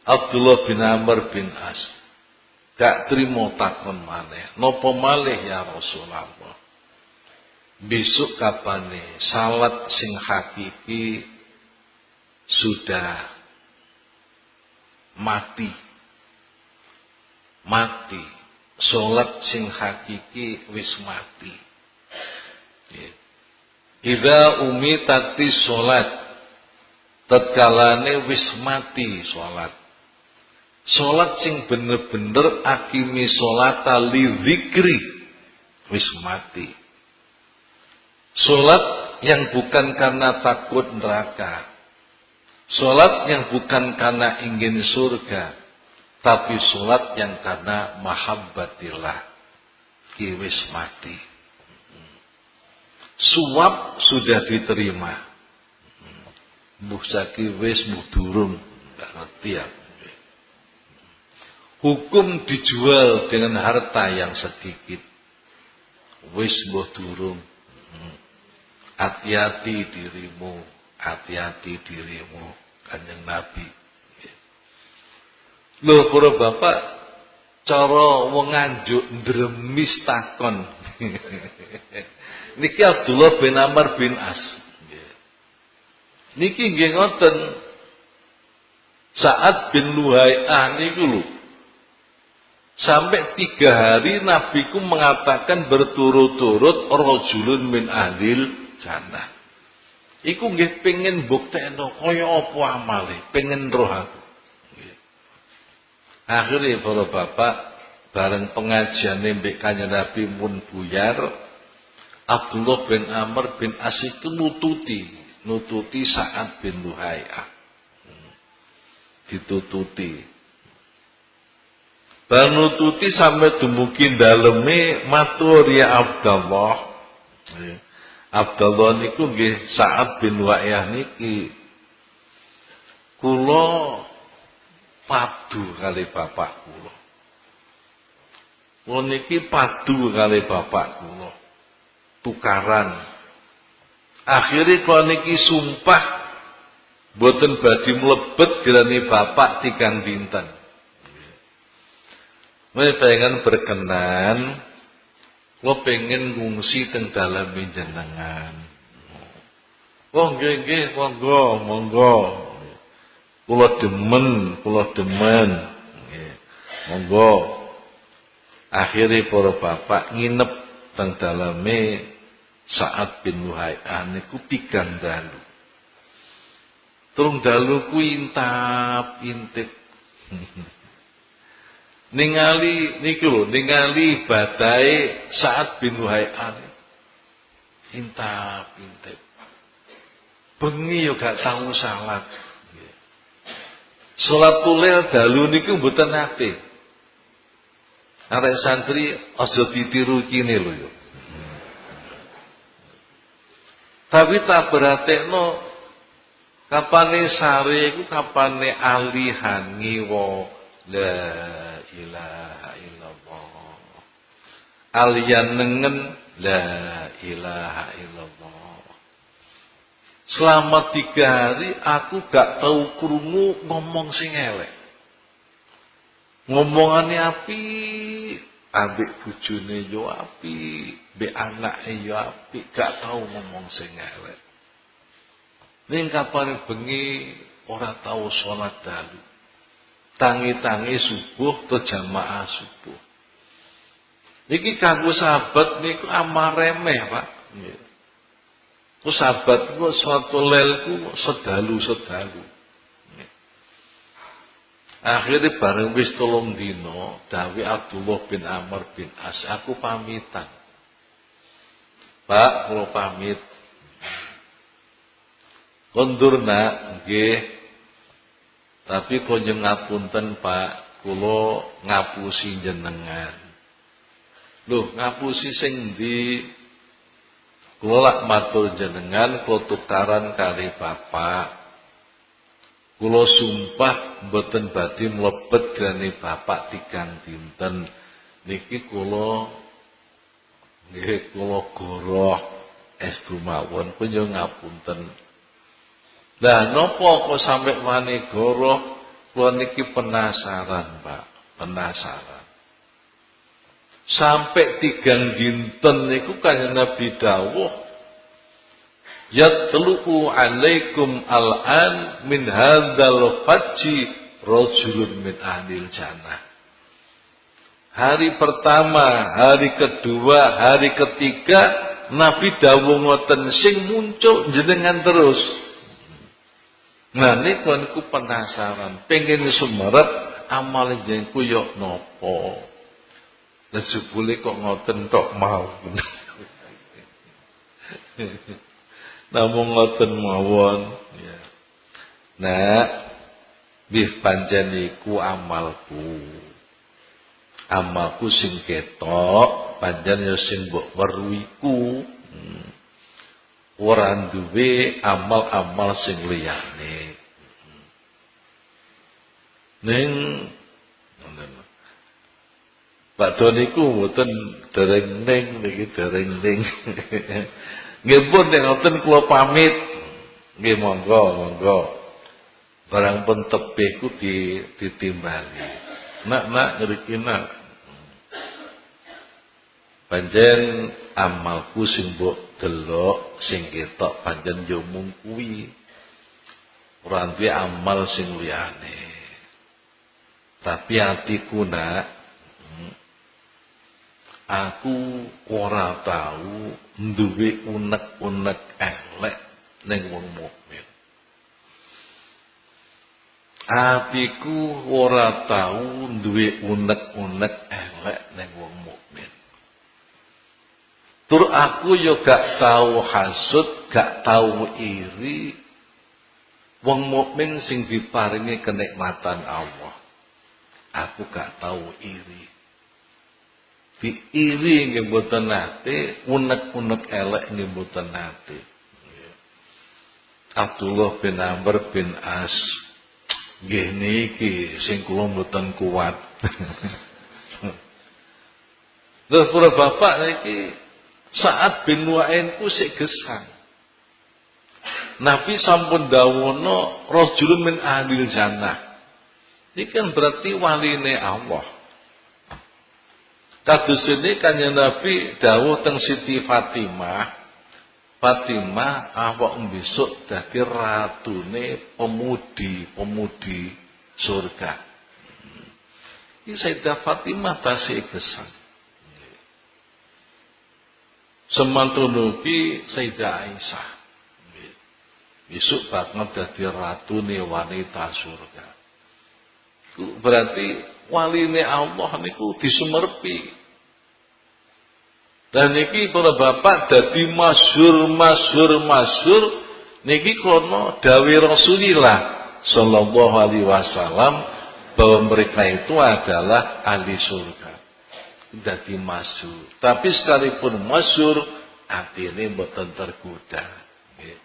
Speaker 1: Abdullah bin Amr bin As gak trimo takon maneh. Napa malih ya Rasulullah? Besok kapane salat sing hakiki sudah mati. Salat sing hakiki wis mati. Idza umitati salat tatkalane wis mati salat. Salat sing bener-bener akimi salata li zikri wis mati. Salat yang bukan karena takut neraka, Salat yang bukan karena ingin surga, tapi salat yang karena mahabbatillah, ki wis mati. Suap sudah diterima. Mbuh saiki wis mbuh durung, ndak ngerti ya. Hukum dijual dengan harta yang sedikit. Wis mbuh durung. Hati-hati dirimu, hati-hati dirimu, Kanjeng Nabi. Lho para bapak, cara wong nganjuk ndremis takon. Niki Abdullah bin Amr bin As. Niki nggih ngoten. Sa'ad bin Luhai'ah niku lho. Sampai 3 hari Nabiku mengatakan berturut-turut rajulun min ahlil jannah. Iku nggih pengen buktekno kaya apa amale, pengen roh aku. Akhirnya para bapak bareng pengajiane mbek Kanjeng Nabi mun buyar, Abdullah bin Amr bin As itu nututi Sa'ad bin Luhai'ah. Ditututi. Bar nututi sampai dumugi daleme matur ya Abdullah. Abdullah niku nggih Sa'ad bin Luhai'ah niki. Kula padu kali bapak kula. Kula niki padu kali bapak kula. Tukaran. Akhirnya kula niki sumpah boten badhe mlebet gerani bapak 3 dinten. Pengen berkenan, kula pengen ngungsi teng daleme jenengan. Oh nggih monggo. Kula demen. Nggih. Monggo. Akhire para bapak nginep teng daleme Sa'ad bin Luhai'ah niku 3 dalu. Terung dalu kuwi intip. ningali badai Sa'ad bin Luhai'ah. Intip. Bengi yo gak tau salat. Salatul lail dalu niku mboten nate. Arek santri aja ditiru kene lho yo. Tapi tak perhatekno kapane sare iku kapane alihan ngiwa la ilaha illallah. Alian nengen la ilaha illallah. Selama 3 hari aku gak tahu krungu ngomong sing elek. Ngomongane api, ambek bojone yo api, mbek anake yo api, gak tahu ngomong sing elek. Ning kapane bengi ora tahu salat dalu. Tangi-tangi subuh atau jamaah subuh. Niki kanggo sahabat niku amal remeh, Pak. Nggih. Ku sahabat ku salatul lail ku sedalu. Akhirnya bareng wis 3 dina, dawuh Abdullah bin Amr bin As, aku pamitan. Pak, kula pamit. Kondurna nggih. Tapi konjeng ngapunten Pak, kula ngapusi jenengan. Loh, ngapusi sing ndi? Kula lak matur jenengan kula tukaran kali Bapak. Kula sumpah mboten badhe mlebet grane Bapak 3 dinten. Niki kula goroh estu mawon punjul ngapunten. Lah napa kok sampe wani goroh? Kula niki penasaran, Pak. Penasaran. Sampai 3 dinten niku Kanjeng Nabi dawuh yatlu'u alaikum al'an min hadzal fajji rajulun min ahlil jannah. Hari pertama, hari kedua, hari ketiga Nabi dawuh ngoten sing muncul jenengan terus. Nah niku penasaran, pengen sumerep amal jenengku yo napa. Lah jebule kok ngoten tok mau. Namung ngoten mawon ya. Nah, bih pancen iku amalku. Amalku sing ketok, pancen ya sing mbok weruhiku. Ora duwe amal-amal sing liyane. Ning Pak Don niku mboten dereng ning niki dereng ning. Nggih pun nek ngoten kula pamit. Nggih monggo. Barang pun tebih ku ditimbali. Nak ngriki nak. Pancen amalku sing mbok delok sing ketok pancen yo mung kuwi. Ora duwe amal sing liyane. Tapi atiku nak, aku ora tahu duwe unek-unek elek ning wong mukmin. Atiku ora tahu duwe unek-unek elek ning wong mukmin. Tur aku yo gak tahu hasud, gak tahu iri wong mukmin sing diparingi kenikmatan Allah. Aku gak tahu iri. Diiri nggih mboten nate, unek-unek elek nggih mboten nate. Abdullah bin Amr bin As nggih niki sing kula mboten kuat. Lha para bapak niki Sa'ad bin Mu'ain ku sik gesang. Nabi sampun dawuhna rajulun min ahlil jannah. Ini kan berarti waline Allah. Kados ini kanjeng Nabi dawuh teng Siti Fatimah. Fatimah awak besok dadi ratune pemudi surga. Ini Sayyidah Fatimah tasih gesang. Semantun ugi Sayyidah Aisyah. Besok banget dadi ratune wanita surga. Berarti waline Allah niku disumerpi. Dan niki para bapak dadi masyhur niki krana dawuh Rasulillah sallallahu alaihi wasallam bahwa mereka itu adalah ahli surga. Dadi masyhur. Tapi sekalipun masyhur atine mboten tergoda, nggih.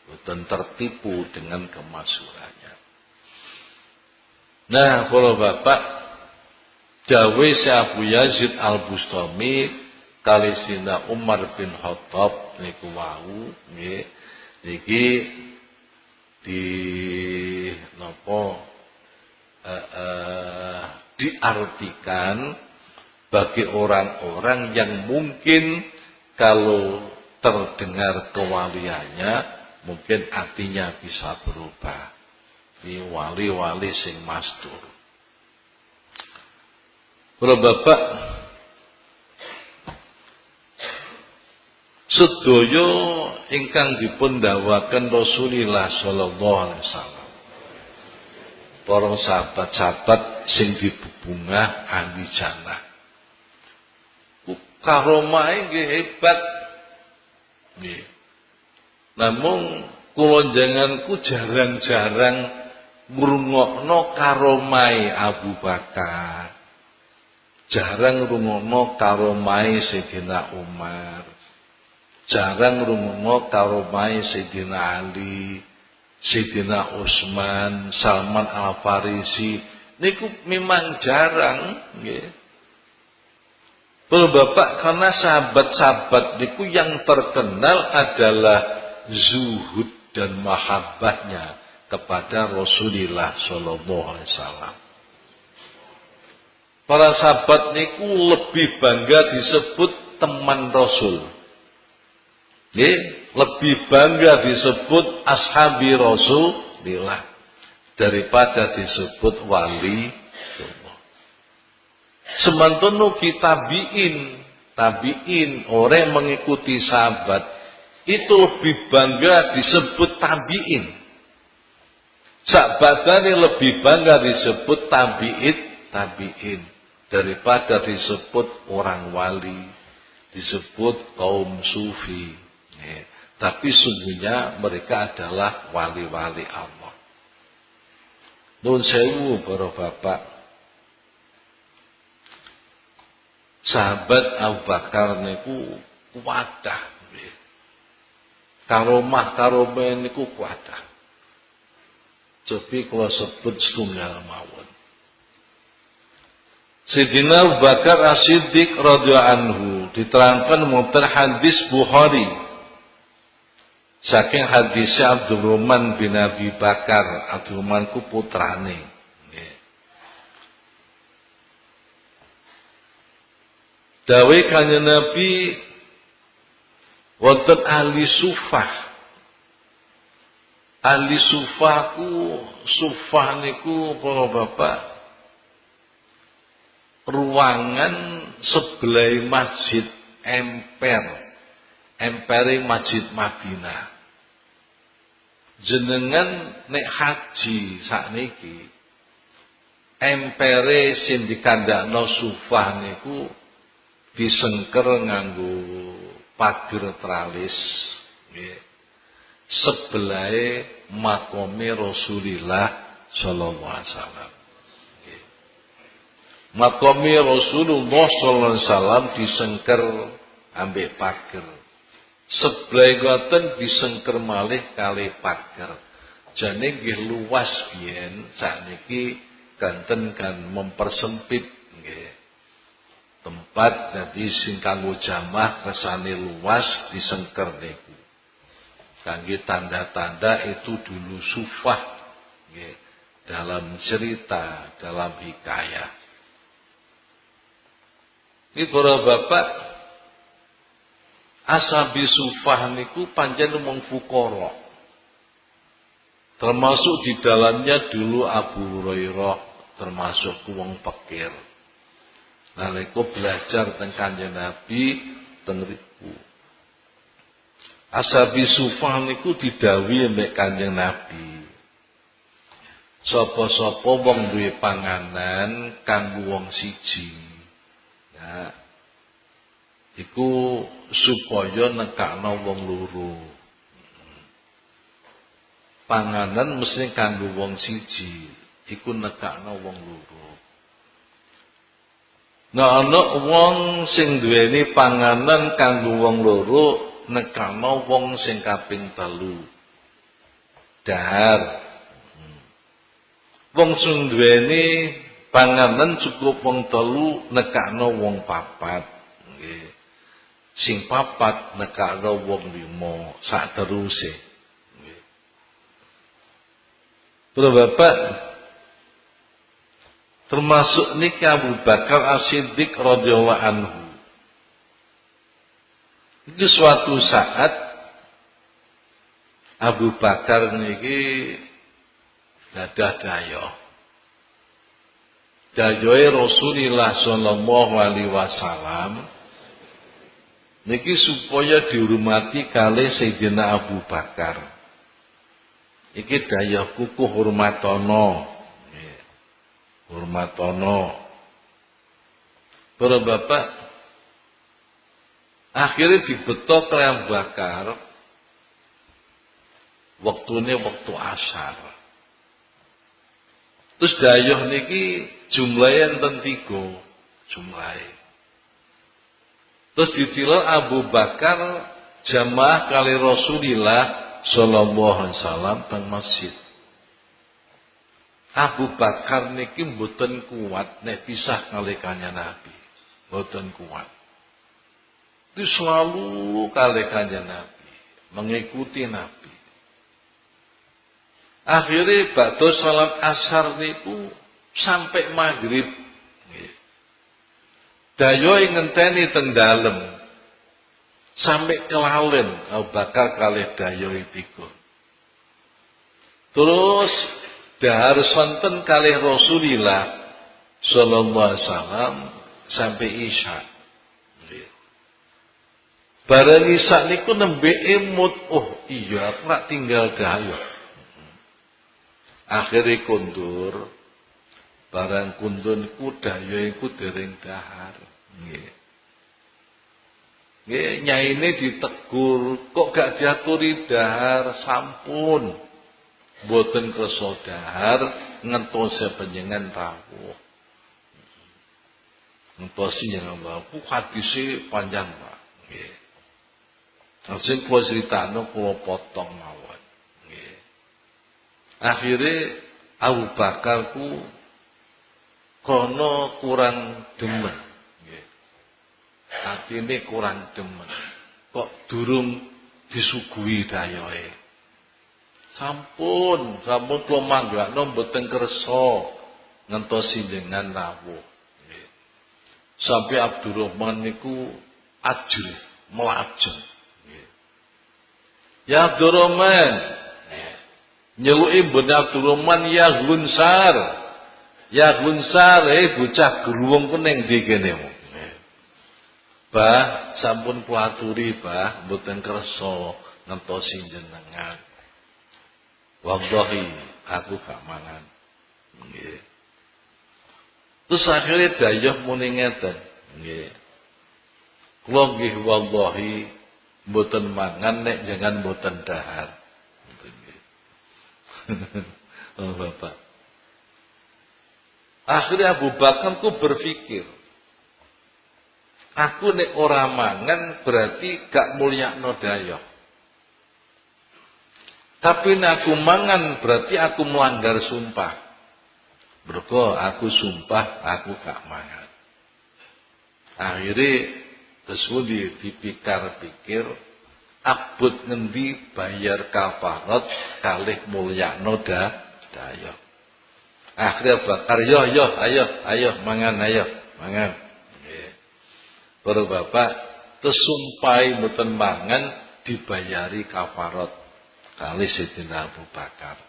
Speaker 1: Mboten tertipu dengan kemasyhurannya. Nah, kalau bapak Jawa Abu Yazid Al-Bustami kali Sina Umar bin Khattab niku wau nggih niki di diartikan bagi orang-orang yang mungkin kalau terdengar kewaliannya mungkin artinya bisa berubah. Di wali-wali sing mastur. Para bapak sedaya ingkang dipun dawuhaken Rasulullah sallallahu alaihi wasallam. Para sahabat-sahabat sing dibebungah ahli jannah. Karomahe nggih hebat. Nggih. Namun kula njenenganku jarang-jarang ngrungokno karomai Abu Bakar. Jarang ngrungokno karomai Sayyidina Umar. Jarang ngrungokno karomai Sayyidina Ali, Sayyidina Utsman, Salman Al-Farisi. Niku memang jarang nggih. Bapak karena sahabat-sahabat niku yang terkenal adalah zuhud dan mahabbahnya kepada Rasulullah sallallahu alaihi wasallam. Para sahabat niku lebih bangga disebut teman Rasul. Nggih, lebih bangga disebut ashabi Rasulillah daripada disebut wali Allah. Semantun ugi tabiin orang mengikuti sahabat itu lebih bangga disebut tabiin. Sakbadane lebih bangga disebut tabiin daripada disebut orang wali, disebut kaum sufi. Tapi sungguhnya mereka adalah wali-wali Allah. Nuwun sewu para bapak. Sahabat Abu Bakar niku kuwadah. Karomah niku kuwadah. Cobi kula sebut setunggal mawon. Sayyidina Abu Bakar As-Siddiq radhiyallahu anhu diterangkan muter hadis Bukhari. Saking hadisnya Abdurrahman bin Abi Bakar, Abdurrahman ku putrane. Dawe kanjeng Nabi wonten ahli sufah. Ahli sufah niku para bapak ruangan sebelah masjid empere masjid Madinah. Jenengan nek haji sakniki empere sing dikandakno sufah niku disengker nganggo pager tralis nggih. Sebelahe makome Rasulillah sallallahu alaihi wasallam. Makome Rasulullah sallallahu alaihi wasallam disengker ambek pager. Sebelah ngoten disengker malih kalih pager. Jane nggih luas biyen, sakniki ganten kan mempersempit nggih. Tempat dadi sing kanggo jamaah kersane luas disengker niku. Kangge tanda-tanda itu dulu sufah nggih. Dalam cerita, dalam hikayah. Ini para bapak asabi sufah niku pancen mung fuqara. Termasuk di dalamnya dulu Abu Hurairah termasuk wong fakir. Nalika belajar teng Kanjeng Nabi teng riku. Asabi sufah niku didhawuhi mbek Kanjeng Nabi. Sapa-sapa wong duwe panganan kanggo wong siji. Ya, iku supaya nekakno wong loro. Panganan mesti kanggo wong siji, iku nekakno wong loro. Nah ana wong sing duweni panganan kanggo wong loro, nekakno wong sing kaping 3. Dahar. Wong sing duweni panganan cukup wong 3 nekakno wong 4. Nggih. Sing 4 nekakno wong 5 sak teruse. Nggih. Para bapak termasuk niki Abu Bakar As-Siddiq radhiyallahu anhu. Itu suatu saat Abu Bakar niki dadah dayoh. Dayoe Rasulullah sallallahu alaihi wasallam niki supaya dihormati kalih Sayyidina Abu Bakar. Iki dayoh kuku hormatono. Hormatono. Para bapak akhirnya dibeto kalih Abu Bakar waktune wektu asar. Terus dayoh niki jumlahnya enten 3 jumlahe. Terus ditilok Abu Bakar jamaah kali Rasulillah sallallahu alaihi wasallam teng masjid. Abu Bakar niki mboten kuat nek pisah kali Kanjeng Nabi. Mboten kuat. Itu selalu kali Kanjeng Nabi, mengikuti Nabi. Akhirnya badhe salat asar niku sampai maghrib. Dayo ngenteni teng dalem. Sampai kelalen Abu Bakar kalih dayo tiga. Terus dahar sonten kalih Rasulillah sallallahu alaihi wasallam sampai Isya. Bareng Isya niku nembe emut, oh iya aku nak tinggal dayo. Akhirnya kundur, barang kundur ku dayo iku dereng dahar. Nggih. Nggih, nyaine ditegur, kok gak diaturi dahar, sampun. Boten kersa dahar ngentose panjenengan rawuh. Ngentosi jenengan baku hadise panjang, Pak. Nggih. Langsung kula critakno kula potong mawon. Nggih. Akhire Abu Bakar ku kono kurang demen. Nggih. Atine kurang demen. Kok durung disuguhi dayohe. Sampun kula manggakno mboten kersa ngentosi jenengan rawuh. Nggih. Sampai Abdurrahman niku ajrih, melajeng. Nggih. Ya Abdurrahman. Nyeluki mbon Abdurrahman ya Gunsar. Ya Gunsar, bocah gruwung ku ning ndi kene. Bah, sampun kuaturi, Bah, mboten kersa ngentosi jenengan. Wallahi aku gak mangan. Nggih. Terus akhirnya dayah muni ngeten. Nggih. Kula nggih wallahi mboten mangan nek jangan mboten dahar. Nggih. Oh Bapak. Akhirnya Abu Bakar ku berpikir, aku nek ora mangan berarti gak mulyakno dayah. Tapi nek aku mangan berarti aku melanggar sumpah. Mergo aku sumpah aku gak mangan. Akhirnya terus dipikir-pikir abot ngendi bayar kafarat kalih mulyakno dayah. Akhirnya Bakar ayo mangan mangan. Nggih. Para bapak tersumpahi mboten mangan dibayari kafarat. Kali Sayyidina Abu Bakar.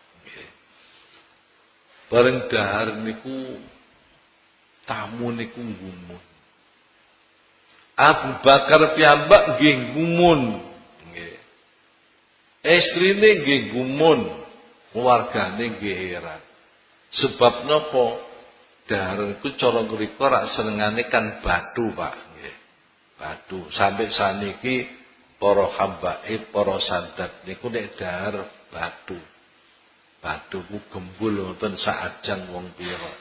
Speaker 1: Bareng dahar niku tamu niku ngumun. Abu Bakar piyambak nggih ngumun. Nggih. Istrine nggih ngumun, keluargane nggih heran. Sebab napa? Dahar niku cara ngrika rak senengane kan batu, Pak. Nggih. Batu. Sampai saniki para habaib, para sadat niku nek dahar batu. Batu ku gembul wonten saajang wong pira.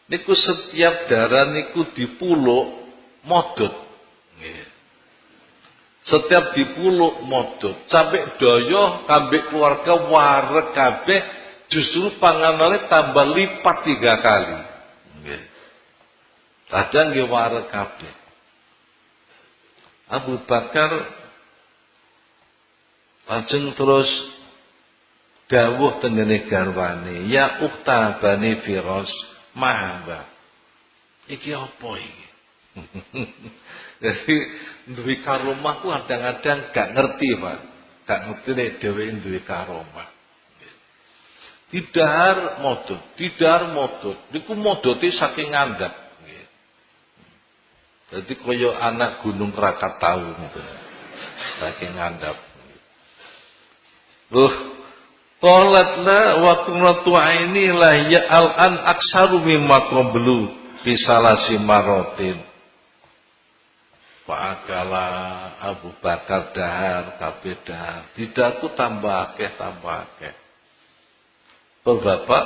Speaker 1: Niku setiap dahar niku dipuluk modot. Nggih. Setiap dipuluk modot, sampai doyo kambek keluarga wareg kabeh justru panganane tambah lipat 3 kali. Nggih. Kadang nggih wareg kabeh. Abu Bakar lajeng terus dawuh tengene garwane, ya ukhta Bani Firas, mahaba. Iki apa iki? Jadi duwe karomah ku kadang-kadang gak ngerti, Pak. Gak ngerti nek dheweke duwe karomah. Didahar modot. Niku modote saking ngandhap. Jadi kaya anak gunung Krakatau gitu. Saking ngandhap. Qalatna wa qurratu aini la ya al-an aksaru mimma qablu fi salasi maratin. Fa'akala Abu Bakar dahar kabeh dahar. Didahku tambah akeh. Bapak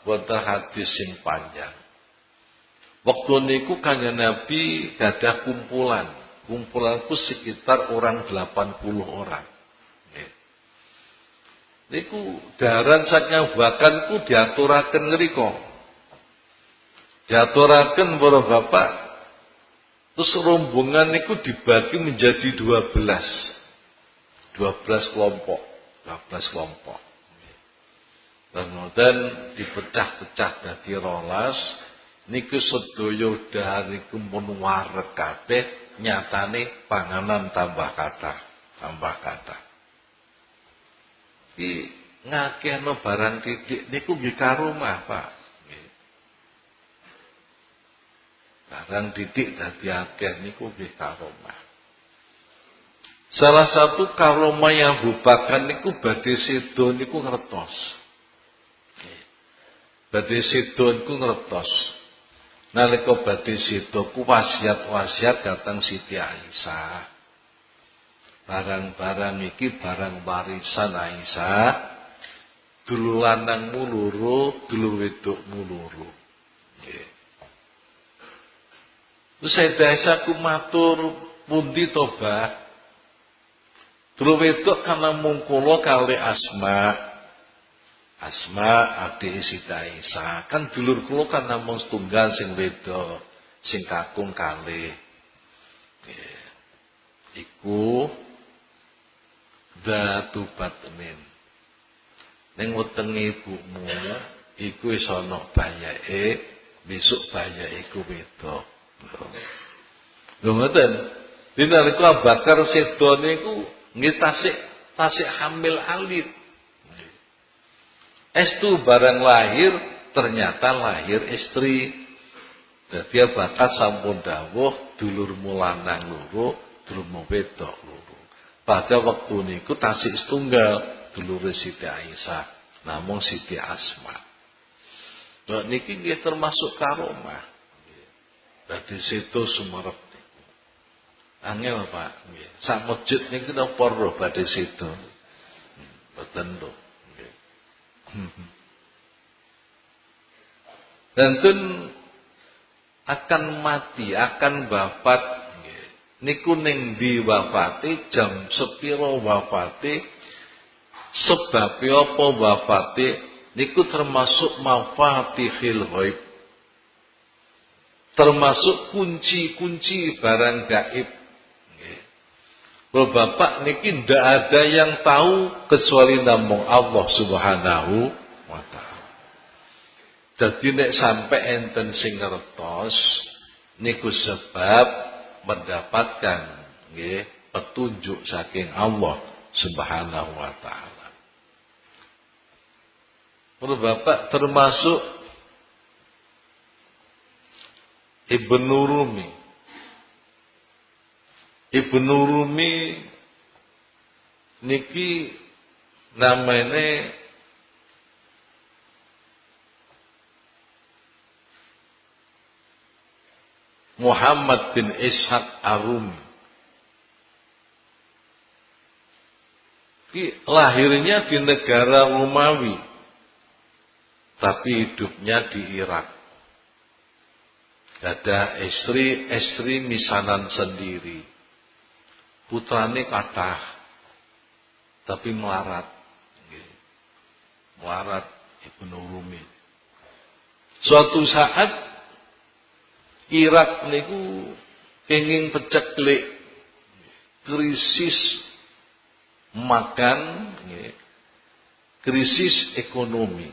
Speaker 1: wonten hadis sing panjang. Waktu niku Kanjeng Nabi gadah kumpulan. Kumpulanku sekitar orang 80 orang. Niku daharan saking bakan ku diaturaken ngrika. Diaturaken para bapak. Terus rombongan niku dibagi menjadi 12 kelompok. Dan dipecah-pecah dadi 12. Niku sedaya dahar niku mun wareg kabeh, nyatane panganan tambah kathah. Iki ngakehno barang titik niku nggih karomah, Pak. Nggih. Barang titik dadi akeh niku nggih karomah. Salah satu karomah yang Bakar niku badhe sedo niku ngertos. Badhe sedo niku ngertos. Nalika badhe sedo ku wasiat datang Siti Aisyah. Barang-barang iki barang warisan Aisyah. dulur lanangmu loro, dulur wedokmu loro. Nggih. Terus Sayyidah Aisyah ku matur, pundi to, Bah? Dulur wedok kana mung kula kali Asma. Asma adik Siti Aisyah. Kan dulur kula kan namung setunggal sing wedok, sing kakung kalih. Nggih. Iku Datu Batnin. Ning wetenge ibumu iku wis ana bayake, besok bayake iku wedok. Lho ngoten. Dinalika Abu Bakar sedo niku nggih tasik hamil alit. Estu barang lahir ternyata lahir istri. Dadi Abu Bakar sampun dawuh dulurmu lanang loro, dulurmu wedok loro. Pada waktu niku tasik setunggal dulur Siti Aisyah, namung Siti Asma. Nah niki nggih termasuk karomah. Dadi sedo sumerep niku. Angel Pak, nggih. Sak masjid niku napa roh badhe sedo. Mboten lho. Nggih. Dan akan mati, akan wafat. Nggih. Niku ning ndi wafate, jam sepiro wafate, sebabe apa wafate, niku termasuk mafatihil ghaib. Termasuk kunci-kunci barang gaib. Kalau Bapak niki ndak ada yang tahu kecuali namung Allah Subhanahu wa taala. Dadi nek sampai enten sing ngertos niku sebab mendapatkan nggih petunjuk saking Allah Subhanahu wa taala. Kalau Bapak termasuk Ibnu Rumi. Ibnu Rumi niki namanya Muhammad bin Ishaq Ar-Rumi. Lahirnya di negara Romawi, tapi hidupnya di Irak. Ada istri misanan sendiri. Putrane kathah, tapi melarat. Melarat Ibnu Rumi. Suatu saat Irak niku kenging peceklik, krisis makan, krisis ekonomi.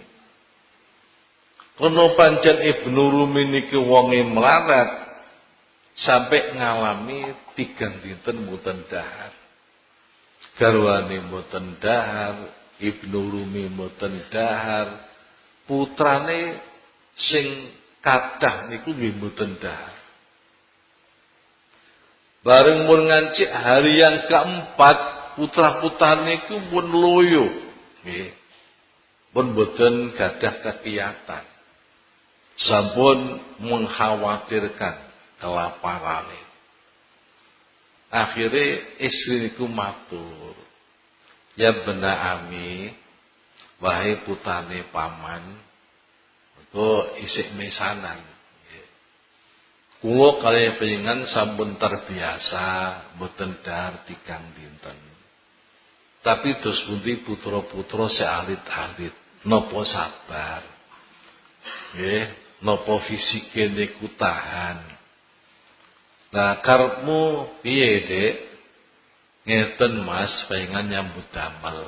Speaker 1: Kono pancen Ibnu Rumi niki wonge melarat sampai ngalami 3 dinten mboten dahar. Garwane mboten dahar, Ibnu Rumi mboten dahar, putrane sing kathah niku nggih mboten dahar. Bareng mun ngancik hari yang keempat, putra-putrane niku pun loyo. Nggih. Pun mboten gadah kekiatan. Sampun mengkhawatirkan kelaparane. Akhirnya istri niku matur, ya bena ami, wahai putane paman, engko isih mesanan. Kulo kaliyan pengingan sampun terbiasa mboten dahar 3 dinten. Tapi dos pundi putra-putra sealit-alit, napa sabar. Nggih. Nopo fisike niku tahan. Nah, karepmu piye, Dik? Ngeten, Mas, pengen nyambut damel.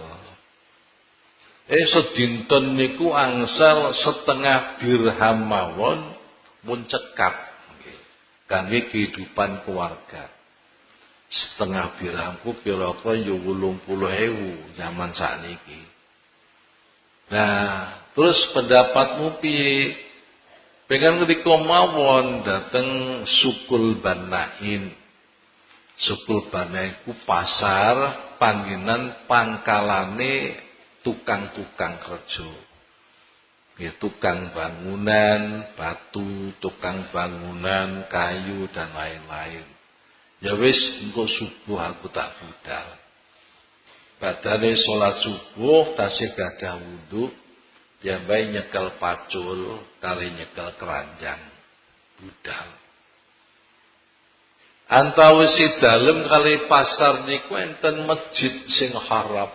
Speaker 1: Sedinten niku angsal 1/2 dirham mawon mun cekap nggih. Kangge kehidupan keluarga. 1/2 dirhamku kira-kira yo 80.000 zaman sakniki. Nah, terus pendapatmu piye? Pengen ngriko mawon dateng Sukul Banain. Sukul Banain ku pasar panggenan pangkalane tukang-tukang kerja. Ya, tukang bangunan, batu, tukang bangunan, kayu dan lain-lain. Ya wis engko subuh aku tak budal. badane salat subuh tasih gadah wudu, piyambake nyekel pacul kali nyekel keranjang budal. Antawisi dalem kali pasar niku enten masjid sing harap.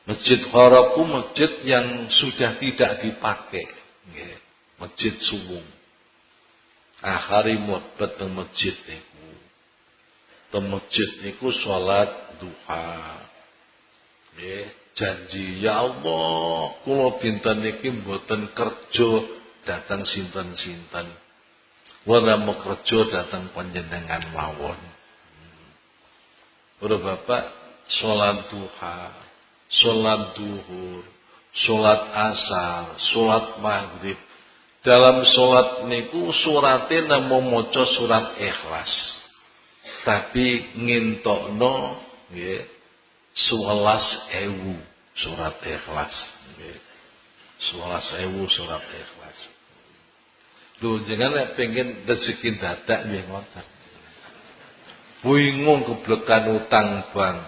Speaker 1: Masjid harap ku masjid yang sudah tidak dipakai. Nggih, masjid suwung. Akhari mlebet teng masjid niku. Teng masjid niku salat duha. Nggih, janji ya Allah, kula dinten niki mboten kerja datang sinten-sinten. Wala kerja datang panjenengan mawon. Para bapak, salat duha, salat duhur, salat asar, salat maghrib. Dalam salat niku surate namung maca surat Ikhlas. Tapi ngintokno nggih 11.000 surat Ikhlas nggih. 11.000 surat Ikhlas. Lho jangan nek pengen rezeki dadak nggih ngoten. Bingung keblekan utang bank,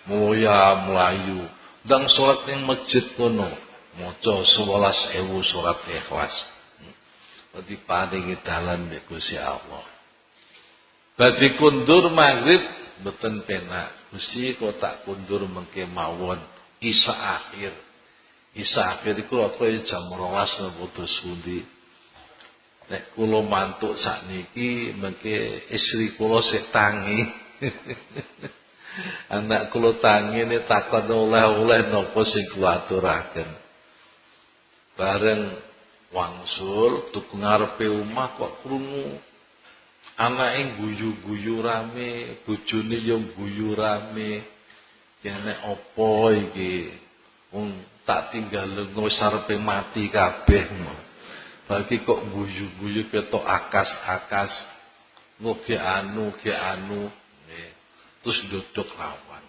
Speaker 1: moya melayu. Ndang salat ning masjid kono, maca 11.000 surat Ikhlas. Dadi paringi dalan mek Gusti Allah. Badhe kundur maghrib mboten penak. Gusti kok tak kundur mengke mawon Isya akhir. Isya akhir iku apa jam 12 putus pundi. Nek kula mantuk sakniki mengke istri kula sik tangi. Anak kula tangi ne takon oleh-oleh napa sing kula aturaken. Bareng wangsul tuku ngarepe omah kok krungu anake guyu-guyu rame, bojone yo guyu rame. Kene apa iki? Wong tak tinggal lengo sarepe mati kabeh. Bagi kok guyu-guyu ketok akas-akas, ngoge anu, nih. Terus dodok lawan.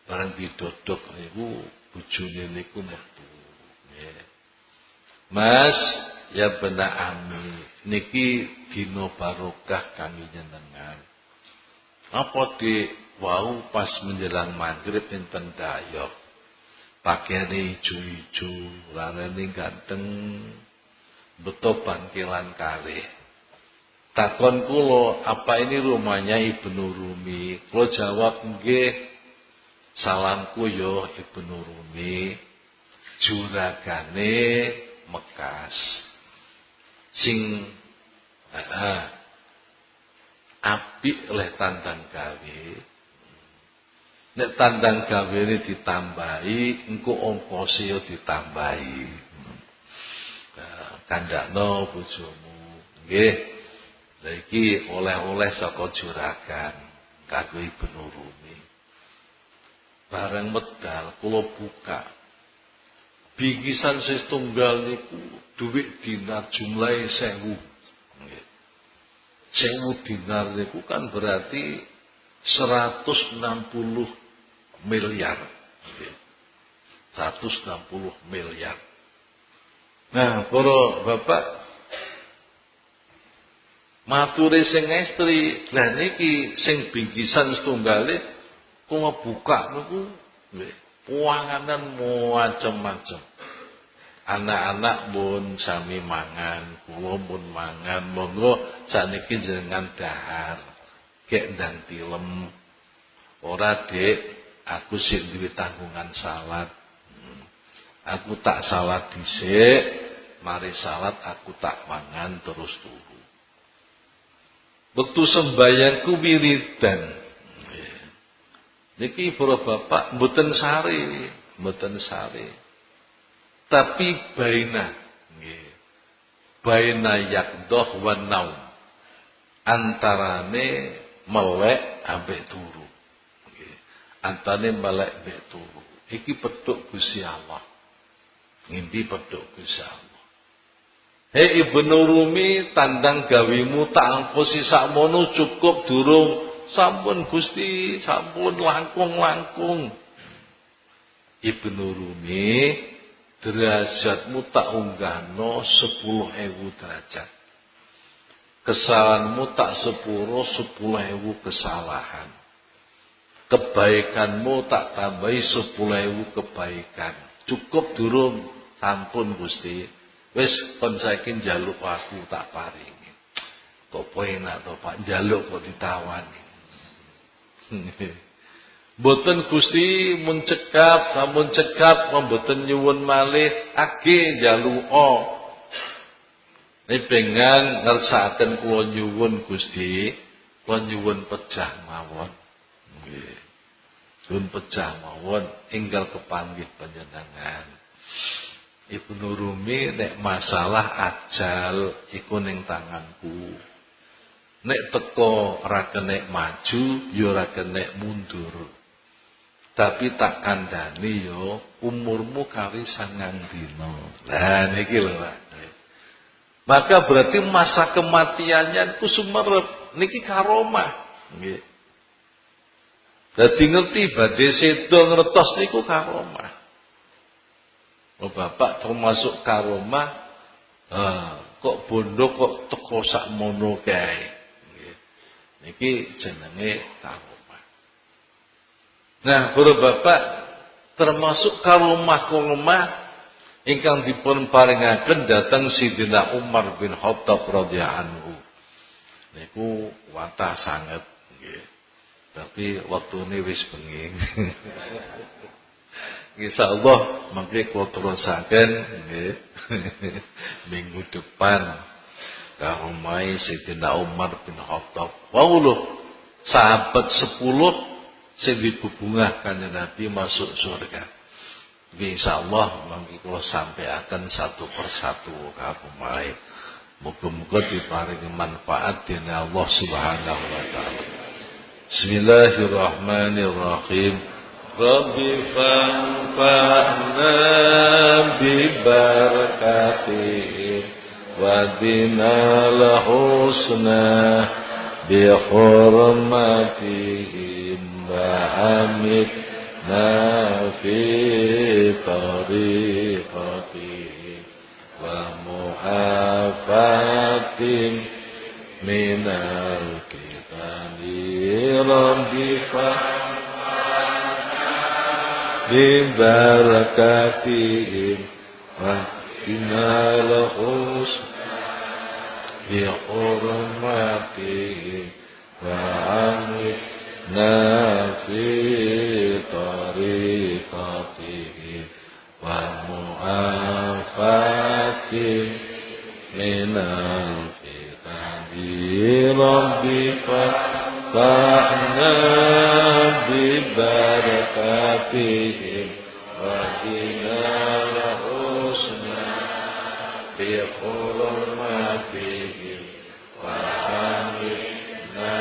Speaker 1: Barang didodok niku bojone niku metu. Mas, ya benar ami, niki dino barokah kami jenengan. Apa di wau pas menjelang maghrib enten dayok. Pakaiane ijo-ijo, larane ganteng. Betul bangkilan kalih. Takon kulo, apa ini rumahnya Ibnu Rumi? Kulo jawab nggih. Salamku yo Ibnu Rumi. Juragane Mekas. Sing apik oleh tandang gawe. Nek tandang gawe ini ditambahi, engko ongkose yo ditambahi. Kandakno bojomu nggih lha iki oleh-oleh saka juragan kanggo Ibnu Rumi. Bareng medal kula buka bingkisan setunggal niku dhuwit dinar jumlahe 1000 nggih 1000 dinar niku kan berarti 160 miliar nggih 160 miliar. Nah, para bapak maturi sing estri, lah niki sing bingkisan setunggale ku ngebuka niku nggih, puanganan macam-macam. Anak-anak pun sami mangan, kula pun mangan, monggo sakniki jenengan dahar. Kek ndang tilem. Ora Dik, aku sik duwe tanggungan salat. Aku tak salat dhisik, mari salat aku tak mangan terus turu. Wektu sembayangku wiridan. Niki para bapak mboten sare. Tapi baina nggih. Baina yaqdhah wan naum. Antarane melek ambek turu. Nggih. Antane melek ambek turu. Iki petuk Gusti Allah. Ngimpi pedok Gusti Allah. Hei Ibnu Rumi, tandang gawimu tak angkosi sakmono cukup durung. Sampun Gusti, sampun langkung. Ibnu Rumi, derajatmu tak unggahno 10.000 derajat. Kesalahanmu tak sepuro 10.000 kesalahan. kebaikanmu tak tambahi 10.000 kebaikan. Cukup durung, sampun Gusti. Wis kon saiki njaluk aku tak paringi. Kok penak to Pak, njaluk kok ditawani. Mboten Gusti mun cekap, sampun cekap mboten nyuwun malih, age njaluka. Nek pengen ngersakaken kula nyuwun Gusti, kula nyuwun pejah mawon. Nggih. Nyuwun pejah mawon enggal kepanggih panjenengan. Ibu Nurumi nek masalah ajal iku ning tanganku. Nek teko ora kenek maju, ya ora kenek mundur. Tapi tak kandhani yo umurmu kawi 9 dina. Lah niki lho Pak. Maka berarti masa kematiannya itu sumerep. Niki karomah. Nggih. Dadi ngerti badhe sedo ngertos niku karomah. Oh Bapak termasuk karomah. Kok bondo kok teko sakmono kae. Nggih. Niki jenenge karomah. Nah, para Bapak termasuk karomah-karomah ingkang dipun paringaken dhateng Sidina Umar bin Khattab radhiyallahu anhu. Niku watah sanget nggih. Tapi waktune wis bengi. Insyaallah mangke kula terusaken nggih. Minggu depan karomah Sidina Umar bin Khattab. Wau lho, sahabat 10 sing dibebungah kanjeng Nabi masuk surga. Insyaallah mangke kula sampaikan satu persatu karomah. Muga-muga diparingi manfaat dening Allah Subhanahu wa taala. Bismillahirrahmanirrahim. Rabbi fanfa'na bi barakatihim wa dinal husna bi hurmatihim wa amin في طريقته ومعافاة من الكتاب ربك ببركاتهم وقنا الحسنى بحرمتهم وعملنا في طريقته ومعافاة من الفتن ربك فاحنا ببركاتهم وقنا الحسنى بحرمتهم وعملنا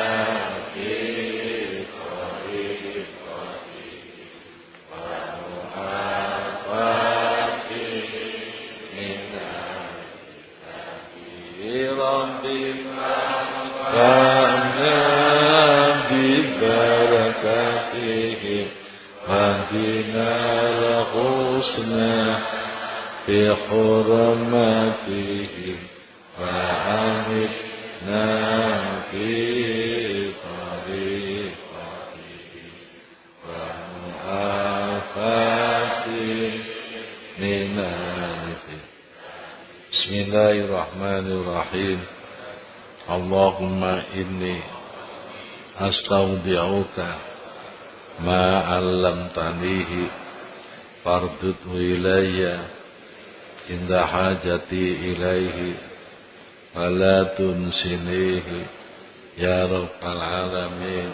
Speaker 1: ببركاتهم واهدنا الحسنى بحرمتهم وعملنا في طريقتهم ومعافاة من الفتن. بسم الله الرحمن الرحيم. Allahumma inni astaudi'uka ma 'allamtanihi fardudhu ilayya inda hajati ilaihi wa la tunsinihi ya rabbal alamin.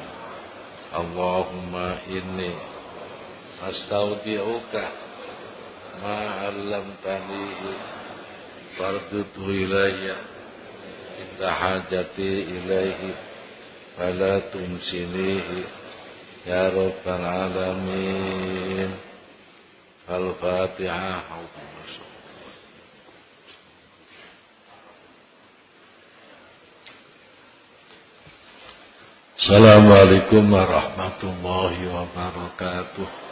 Speaker 1: Allahumma inni astaudi'uka ma 'allamtanihi fardudhu ilayya inda hajati ilaihi fala tumsinihi ya rabbal alamin. Al-Fatihah. Assalamualaikum warahmatullahi wabarakatuh.